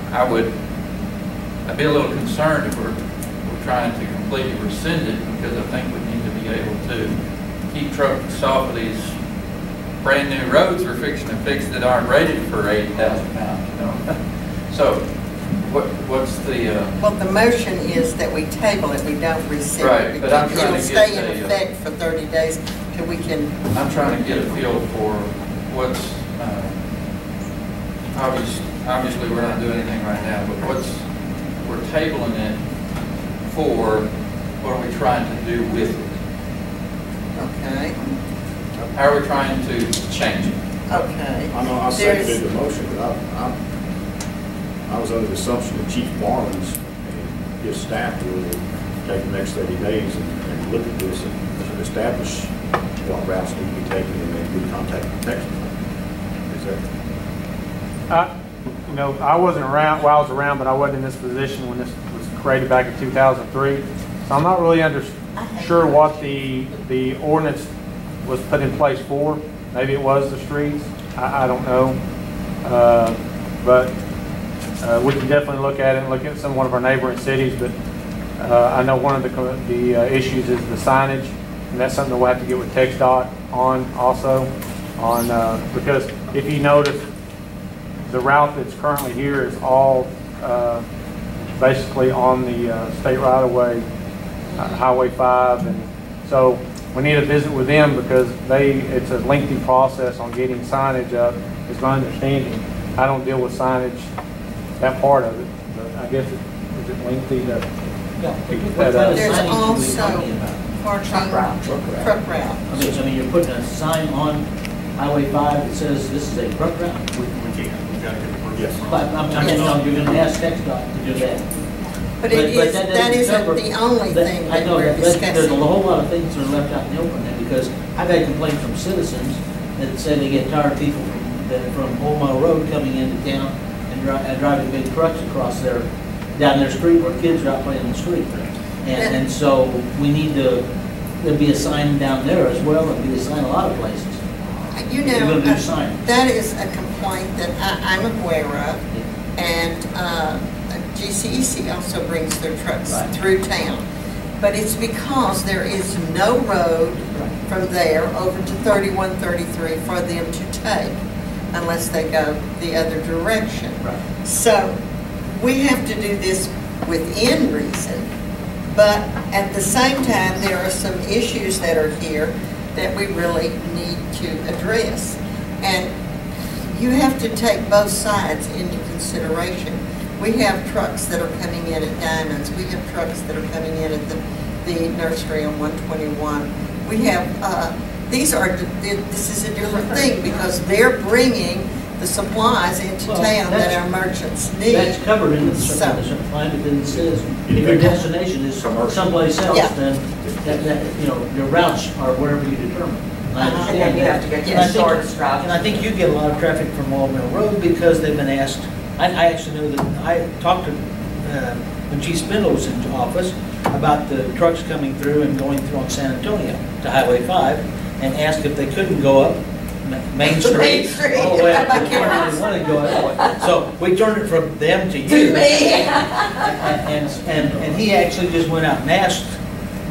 I'd be a little concerned if we're trying to completely rescind it, because I think we need to be able to keep trucks off of these brand new roads we're fixing to fix that aren't rated for 80,000 pounds. You know? So what's the? Well, the motion is that we table it. We don't rescind right, it. But I'm trying It'll to get stay in effect for 30 days till we can. I'm trying to get a feel for what's obviously we're not doing anything right now, but we're tabling it for, what are we trying to do with it? Okay. How are we trying to change it? Okay. I know I seconded the motion, but I was under the assumption that Chief Barnes and his staff will take the next 30 days and look at this and establish what routes need to be taken, and then we contact the Texas. Is that? You know, I wasn't around, well, I was around, but I wasn't in this position when this was created back in 2003. So I'm not really sure what the ordinance was put in place for. Maybe it was the streets. I don't know. But we can definitely look at it and look at one of our neighboring cities. But I know one of the issues is the signage, and that's something that we'll have to get with TxDOT on also. Because if you notice, the route that's currently here is all basically on the state right-of-way, Highway 5, and so we need to visit with them because it's a lengthy process on getting signage up, is my understanding. I don't deal with signage, that part of it, but I guess is it lengthy to get that up? There's also truck route. Truck route. I mean, you're putting a sign on Highway 5 that says this is a truck route? We can't. We've got to get the permit. Yes. But you're going to ask TxDOT to do that. But that isn't the only thing that we're discussing. There's a whole lot of things that are left out in the open there, because I've had complaints from citizens that say they get tired of people from Old Mile Road coming into town and driving big trucks across down their street where kids are out playing in the street. And so we need there'll be a sign down there as well, and be a sign a lot of places. You know, that is a complaint that I'm aware of, and GCEC also brings their trucks through town. But it's because there is no road from there over to 3133 for them to take unless they go the other direction. So we have to do this within reason, but at the same time there are some issues that are here that we really need to address. And you have to take both sides into consideration. We have trucks that are coming in at Diamonds. We have trucks that are coming in at the nursery on 121. We have, this is a different thing because they're bringing the supplies into town that our merchants need. That's covered in the supply, but then it says if your destination is someplace else, then your routes are wherever you determine. I understand you have to get your shortest route. And I think you get a lot of traffic from Old Mill Road because they've been asked. I actually know that I talked to when Chief Spindle was in office about the trucks coming through and going through on San Antonio to Highway 5 and asked if they couldn't go up Main Street all the way up to where they want to go up. So we turned it from them to you. And he actually just went out and asked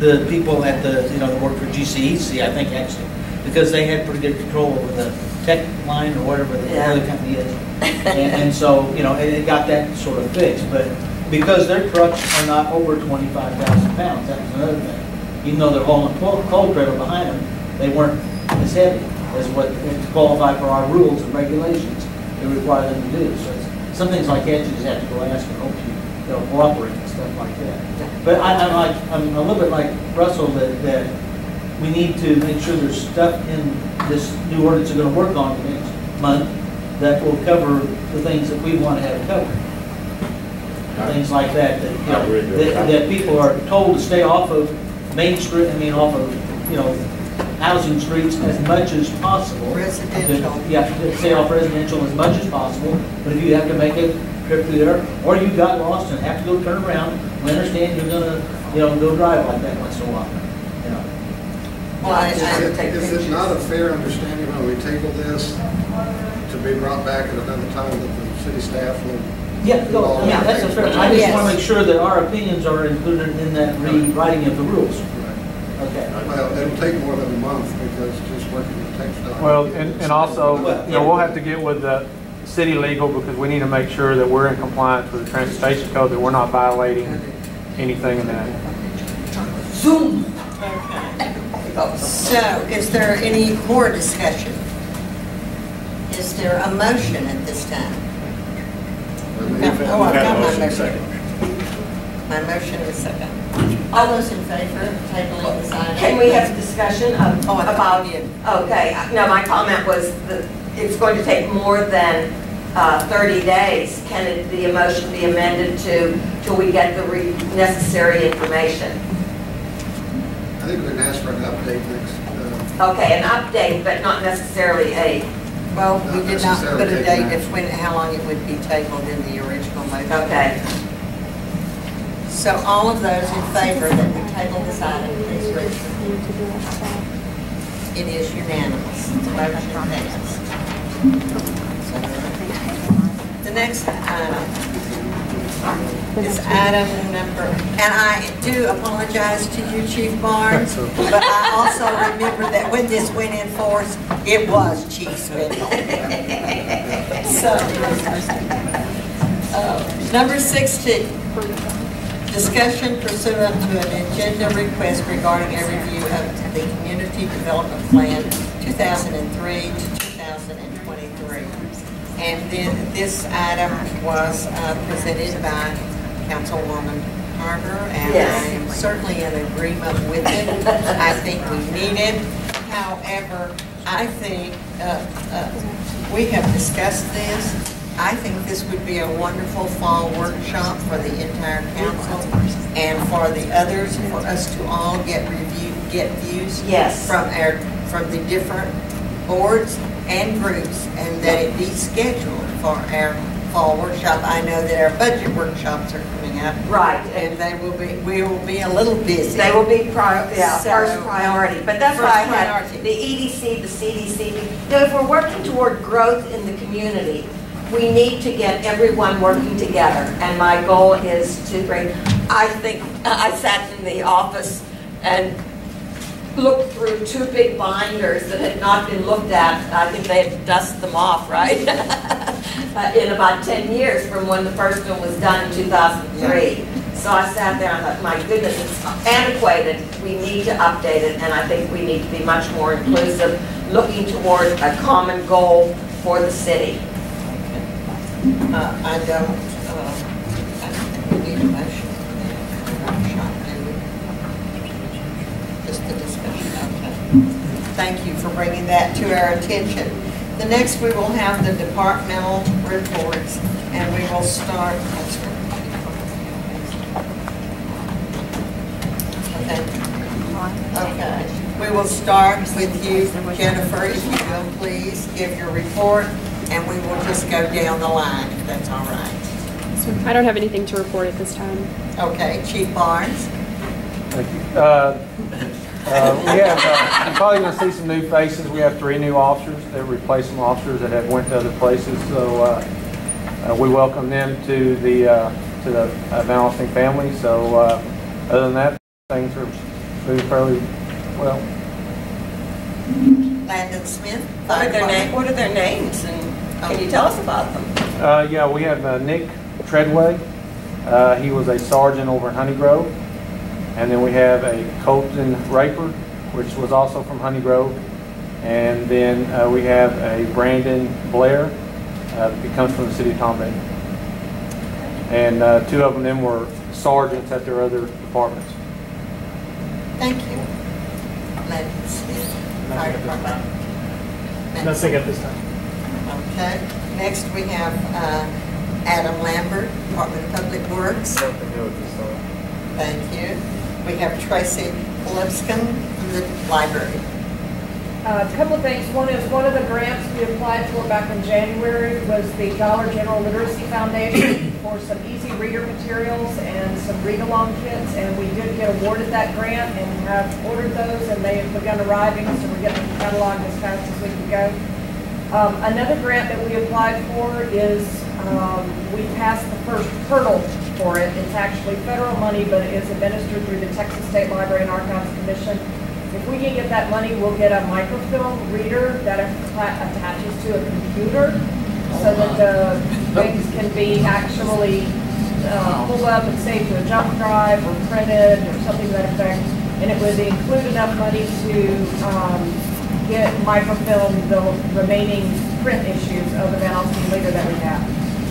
the people at that work for GCEC, I think actually, because they had pretty good control over the tech line or whatever the other company is. And so, it got that sort of fixed. But because their trucks are not over 25,000 pounds. That was another thing. Even though they're hauling a coal trailer behind them, they weren't as heavy as what to qualify for our rules and regulations that require them to do. So it's, some things like that you just have to go ask and hope they'll cooperate and stuff like that. But I'm a little bit like Russell that we need to make sure there's stuff in this new ordinance we're going to work on next month that will cover the things that we want to have covered. Things like that, that people are told to stay off of Main Street, off of, housing streets as much as possible. Residential. Yeah, stay off residential as much as possible, but if you have to make a trip through there, or you got lost and have to go turn around, we understand you're gonna, go drive like that once in a while. Is it not a fair understanding when we table this to be brought back at another time that the city staff will? Yeah, that's a fair. I just want to make sure that our opinions are included in that rewriting of the rules. Okay. Well, it'll take more than a month because just working with TxDOT. Well, and also, we'll have to get with the city legal because we need to make sure that we're in compliance with the transportation code, that we're not violating anything in that. Zoom. So, is there any more discussion? Is there a motion at this time? I've got my motion. My motion is second. All those in favor of tabling this item? Can we have a discussion about it? Okay, no, my comment was that it's going to take more than 30 days. Can the motion be amended till we get the necessary information? I think we can ask for an update next. Okay, an update, but not necessarily a. Well, we did not put a date of how long it would be tabled in the original motion. Okay. So all of those in favor that we table this item, please raise your hand. It is unanimous. Motion passed. The next item is item number, and I do apologize to you, Chief Barnes, but I also remember that when this went in force, it was Chief Spindle. So, number 16, discussion pursuant to an agenda request regarding a review of the Community Development Plan 2003 to 2023. And then this item was presented by Councilwoman Harder, and yes. I am certainly in agreement with it. I think we need it. However, I think we have discussed this. I think this would be a wonderful fall workshop for the entire council and for the others, for us to all get views yes. from the different boards and groups, and that it be scheduled for our fall workshop. I know that our budget workshops are coming up. Right. And we will be a little busy. They will be first priority. But that's why I had priority. The EDC, the CDC. If we're working toward growth in the community, we need to get everyone working together. And my goal is to bring, I think, I sat in the office and looked through 2 big binders that had not been looked at. I think they had dusted them off, right? In about 10 years from when the first one was done in 2003. Yeah. So I sat there and I thought, my goodness, it's antiquated. We need to update it, and I think we need to be much more inclusive, looking toward a common goal for the city. I don't think we need a motion for that workshop, do we? Just the discussion, okay. Thank you for bringing that to our attention. The next we will have the departmental reports, and we will start. Okay. We will start with you, Jennifer, if you will please give your report, and we will just go down the line, if that's all right. I don't have anything to report at this time. Okay, Chief Barnes. Thank you. We have, you're probably going to see some new faces. We have 3 new officers that replace some officers that have went to other places. So we welcome them to the Van Alstyne family. So other than that, things are moving fairly well. Landon Smith. What are their names, and can you tell us about them? Yeah, we have Nick Treadway, He was a sergeant over in Honey Grove. And then we have a Colton Raper, which was also from Honey Grove. And then we have a Brandon Blair, that comes from the city of Tom Bay. And two of them were sergeants at their other departments. Thank you. Fire Department. Nothing at this time. Okay. Next we have Adam Lambert, Department of Public Works. Nothing new at this time. Thank you. We have Tracy Lipscomb from the library. A couple of things. One is one of the grants we applied for back in January was the Dollar General Literacy Foundation for some easy reader materials and some read-along kits, and we did get awarded that grant and have ordered those, and they have begun arriving, so we're getting the catalog as fast as we can go. Another grant that we applied for is we passed the first hurdle for it. It's actually federal money, but it is administered through the Texas State Library and Archives Commission. If we can get that money, we'll get a microfilm reader that attaches to a computer so that the things can be actually pulled up and saved to a jump drive or printed or something to that effect. And it would include enough money to get microfilm the remaining print issues of the Van Alstyne Leader that we have.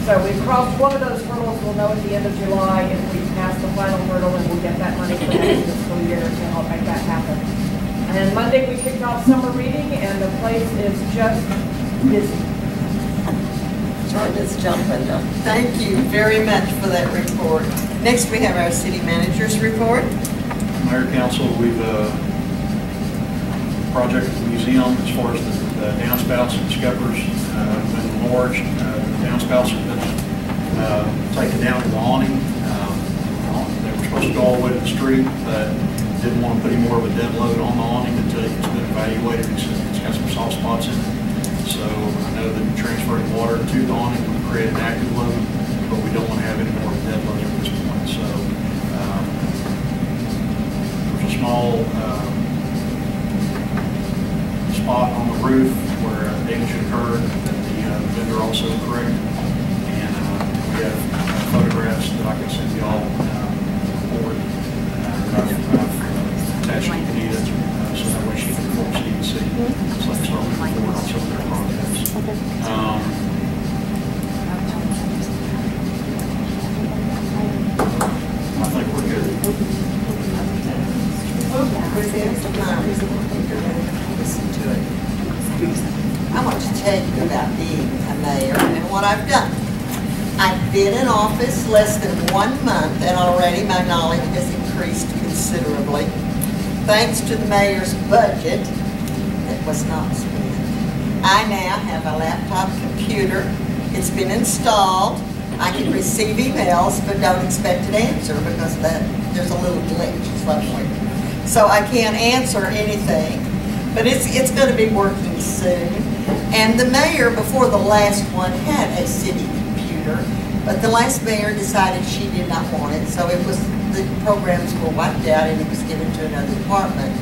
So we've crossed one of those hurdles. We'll know at the end of July if we pass the final hurdle, and we'll get that money for the next fiscal year to help make that happen. And Monday we kicked off summer reading, and the place is just busy. Time is jumping. Thank you very much for that report. Next we have our city manager's report. Mayor, Council, we've project at the museum as far as the downspouts and scuppers been enlarged. Downspouts have been taken down to the awning. They were supposed to go all the way to the street, but didn't want to put any more of a dead load on the awning until it's been evaluated. It's got some soft spots in it. So I know that transferring water to the awning would create an active load, but we don't want to have any more of a dead load at this point. So there's a small spot on the roof where damage occurred that the vendor also corrected. And we have photographs that I can send you all forward. I've attached to Anita so that way she can force you to see. So I can start moving forward on some of their projects. I think we're good. Listen to it. I want to tell you about being a mayor and what I've done. I've been in office less than 1 month, and already my knowledge has increased considerably. Thanks to the mayor's budget that was not spent. I now have a laptop computer. It's been installed. I can receive emails, but don't expect an answer because there's a little glitch somewhere. So I can't answer anything, but it's going to be working soon. And the mayor, before the last one, had a city computer, but the last mayor decided she did not want it, so the programs were wiped out and it was given to another department.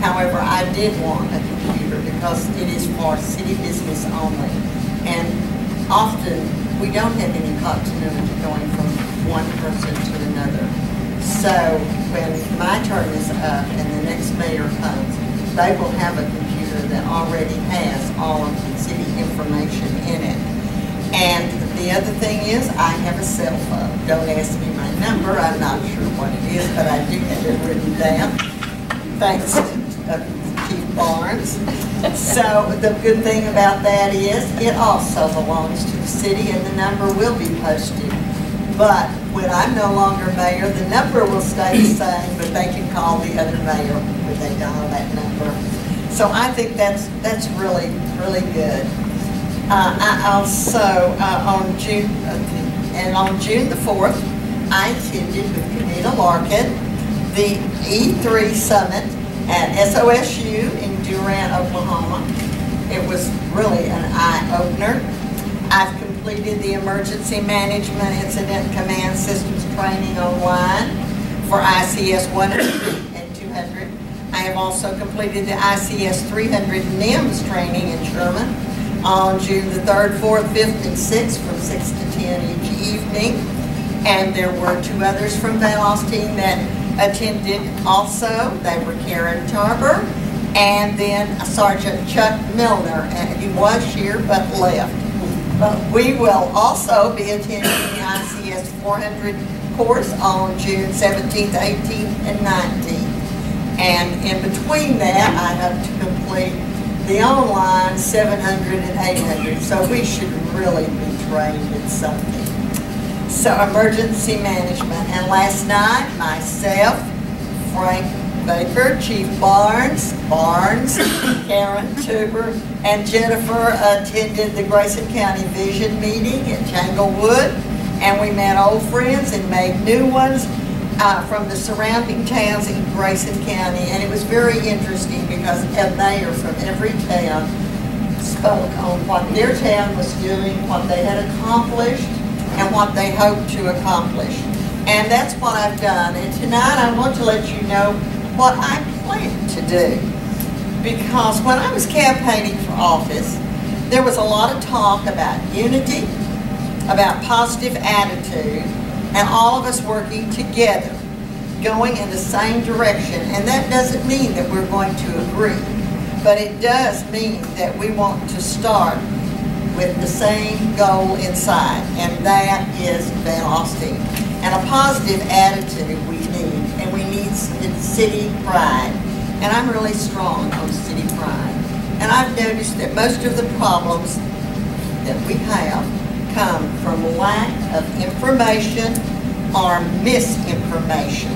However, I did want a computer because it is for city business only, and often we don't have any continuity going from one person to another. So when my term is up and the next mayor comes, they will have a computer that already has all of the city information in it. And the other thing is, I have a cell phone. Don't ask me my number. I'm not sure what it is, but I do have it written down, thanks to Chief Barnes. So the good thing about that is, it also belongs to the city, and the number will be posted. But when I'm no longer mayor, the number will stay the same, but they can call the other mayor when they dial that number. So I think that's really, really good. I also, on June the 4th, I attended with Kenita Larkin the E3 Summit at SOSU in Durant, Oklahoma. It was really an eye-opener. I've completed the Emergency Management Incident Command Systems training online for ICS 100 and 200. I have also completed the ICS 300 NIMS training in Sherman on June the 3rd, 4th, 5th, and 6th from 6 to 10 each evening. And there were 2 others from Van Alstyne that attended also. They were Karen Tarver and then Sergeant Chuck Milner, and he was here but left. But we will also be attending the ICS 400 course on June 17th, 18th, and 19th. And in between that, I have to complete the online 700 and 800, so we should really be trained in something. So emergency management, and last night, myself, Frank Baker, Chief Barnes, Karen Tuber, and Jennifer attended the Grayson County Vision meeting in Tanglewood, and we met old friends and made new ones from the surrounding towns in Grayson County, and it was very interesting because a mayor from every town spoke on what their town was doing, what they had accomplished, and what they hoped to accomplish. And that's what I've done. And tonight I want to let you know what I plan to do. Because when I was campaigning for office, there was a lot of talk about unity, about positive attitude, and all of us working together, going in the same direction. And that doesn't mean that we're going to agree, but it does mean that we want to start with the same goal inside, and that is Van Alstyne. And a positive attitude we need, and we need city pride. And I'm really strong on city pride. And I've noticed that most of the problems that we have come from lack of information or misinformation.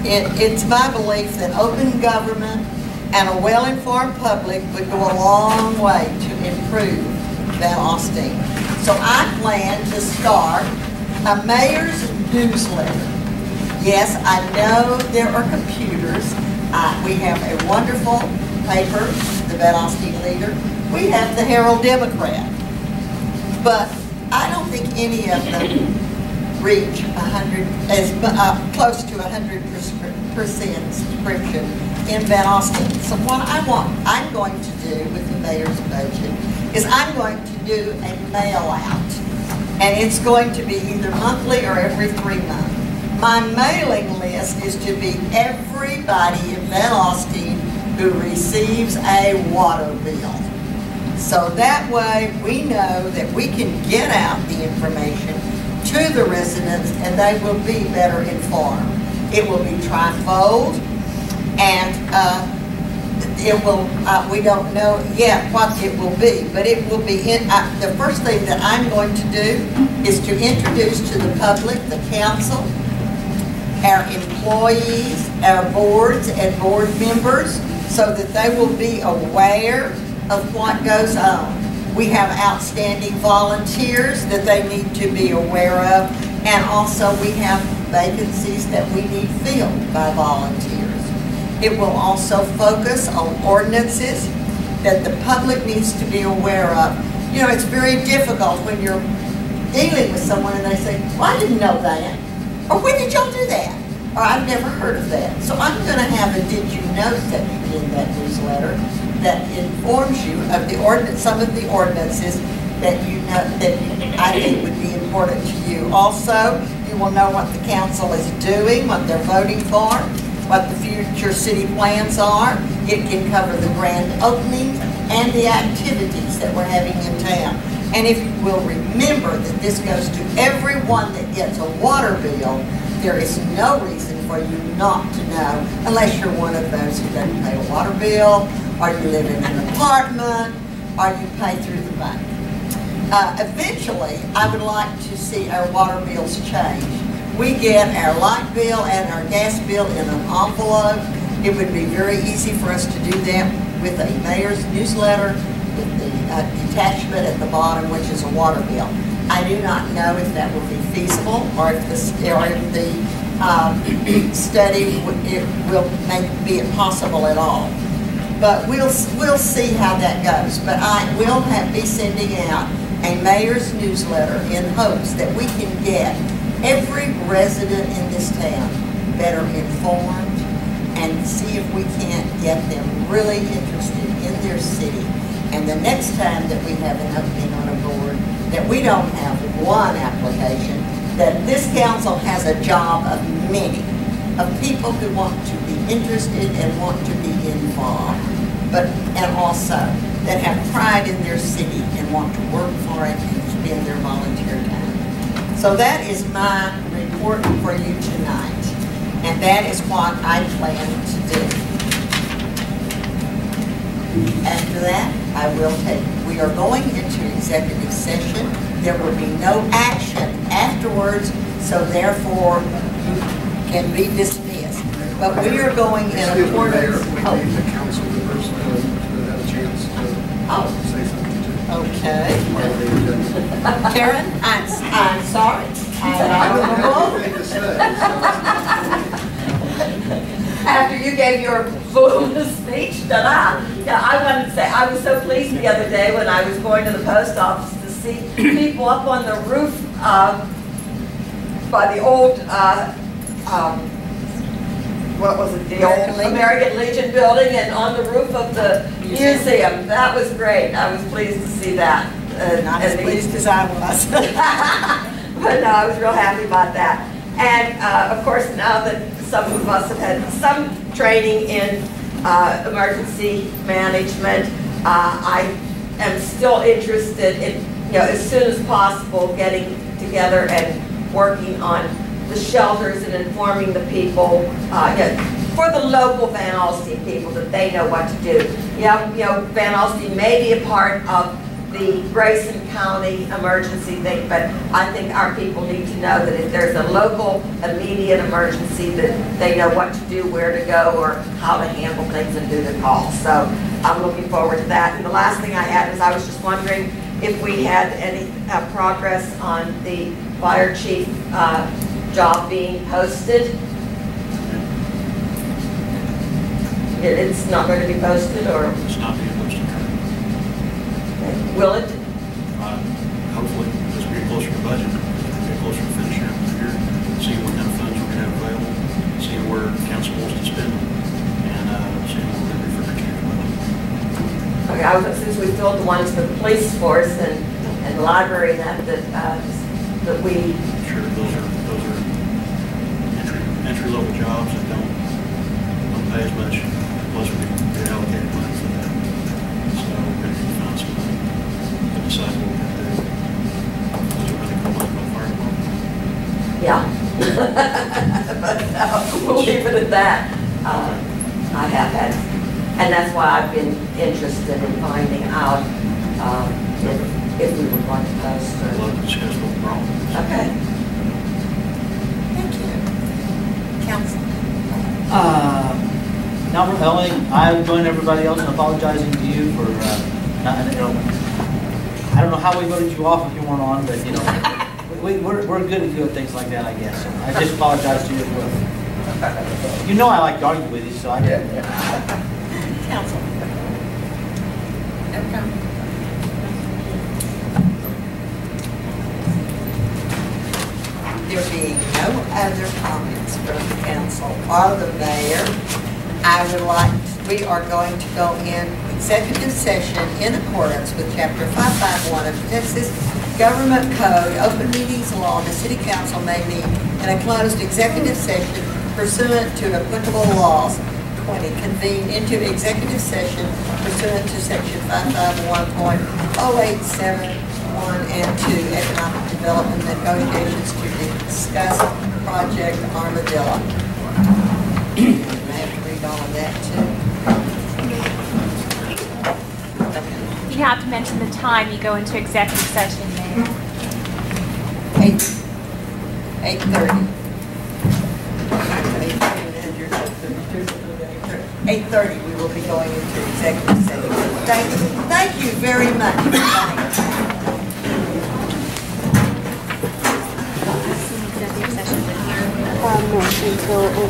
It's my belief that open government and a well-informed public would go a long way to improve Van Alstyne. So I plan to start a mayor's newsletter. Yes, I know there are computers. We have a wonderful paper, the Van Alstyne Leader. We have the Herald Democrat. But I don't think any of them reach 100, close to 100% subscription in Van Alstyne. So what I'm going to do with the mayor's budget is I'm going to do a mail out. And it's going to be either monthly or every 3 months. My mailing list is to be everybody in Van Alstyne who receives a water bill. So that way we know that we can get out the information to the residents and they will be better informed. It will be trifold, and it will, we don't know yet what it will be, but it will be in, the first thing that I'm going to do is to introduce to the public, the council, our employees, our boards and board members, so that they will be aware of what goes on. We have outstanding volunteers that they need to be aware of, and also we have vacancies that we need filled by volunteers. It will also focus on ordinances that the public needs to be aware of. You know, it's very difficult when you're dealing with someone and they say, well, I didn't know that. Or when did y'all do that? Or I've never heard of that. So I'm going to have a did you know section in that newsletter that informs you of the ordinance, some of the ordinances that you know that I think would be important to you. Also, you will know what the council is doing, what they're voting for, what the future city plans are. It can cover the grand openings and the activities that we're having in town. And if you will remember that this goes to everyone that gets a water bill, there is no reason for you not to know, unless you're one of those who doesn't pay a water bill, or you live in an apartment, or you pay through the bank. Eventually, I would like to see our water bills change. We get our light bill and our gas bill in an envelope. It would be very easy for us to do that with a mayor's newsletter, with the detachment at the bottom, which is a water bill. I do not know if that will be feasible, or if the study will be possible at all. But we'll see how that goes. But I will be sending out a mayor's newsletter in hopes that we can get every resident in this town better informed and see if we can't get them really interested in their city. And the next time that we have an opening on a board, that we don't have one application, that this council has a job of many, of people who want to be interested and want to be involved, and also that have pride in their city and want to work for it and spend their volunteer time. So that is my report for you tonight, and that is what I plan to do. After that, we are going into executive session. There will be no action afterwards, so therefore you can be dismissed. But we are going in accordance. We need the council members to have a chance to say something too. Okay. Karen, I'm sorry. After you gave your voluminous speech, I wanted to say, I was so pleased the other day when I was going to the post office to see people up on the roof by the old, what was it, the old American Legion building, and on the roof of the museum. That was great. I was pleased to see that. Not as pleased as I was. But no, I was real happy about that. And of course, now that some of us have had some training in emergency management, I am still interested in, as soon as possible, getting together and working on the shelters and informing the people, for the local Van Alstyne people, that they know what to do. Van Alstyne may be a part of the Grayson County emergency thing, but I think our people need to know that if there's a local immediate emergency, that they know what to do, where to go, or how to handle things and do the calls. So I'm looking forward to that. And the last thing I had is I was just wondering if we had any progress on the fire chief job being posted. It's not going to be posted, or? It's not being posted currently. Will it? Hopefully, as we get closer to budget, as we get closer to finishing up the year, seeing what kind of funds we're going to have available, seeing where council wants to spend them, and seeing what we're going to do for next year's budget. Okay, since we filled the ones for the police force and the library, that we. Sure, those are entry level jobs that don't pay as much, plus we get allocated money for that. So we're going to find some money to decide what we're going to do. Those are really cool by the fire department. Yeah. But we'll leave it at that. I have had, and that's why I've been interested in finding out if we were going to post. I'd love to discuss what the problem is. Okay. Thank you. Council. Not really. I join everybody else in apologizing to you for not, I don't know how we voted you off if you weren't on, but we're good at doing things like that, I guess. So I just apologize to you as well. You know I like to argue with you, so I did. Council. There being no other comments from the council or the mayor, we are going to go in executive session in accordance with Chapter 551 of the Texas Government Code, Open Meetings Law. The City Council may meet in a closed executive session pursuant to applicable laws. 20, convene into executive session pursuant to Section 551.0871 and 2, economic development negotiations to discuss Project Armadillo. I have to read all of that too. You have to mention the time you go into executive session, Mayor. 8:30. 8:30 we will be going into executive session. Thank you very much. No, until over.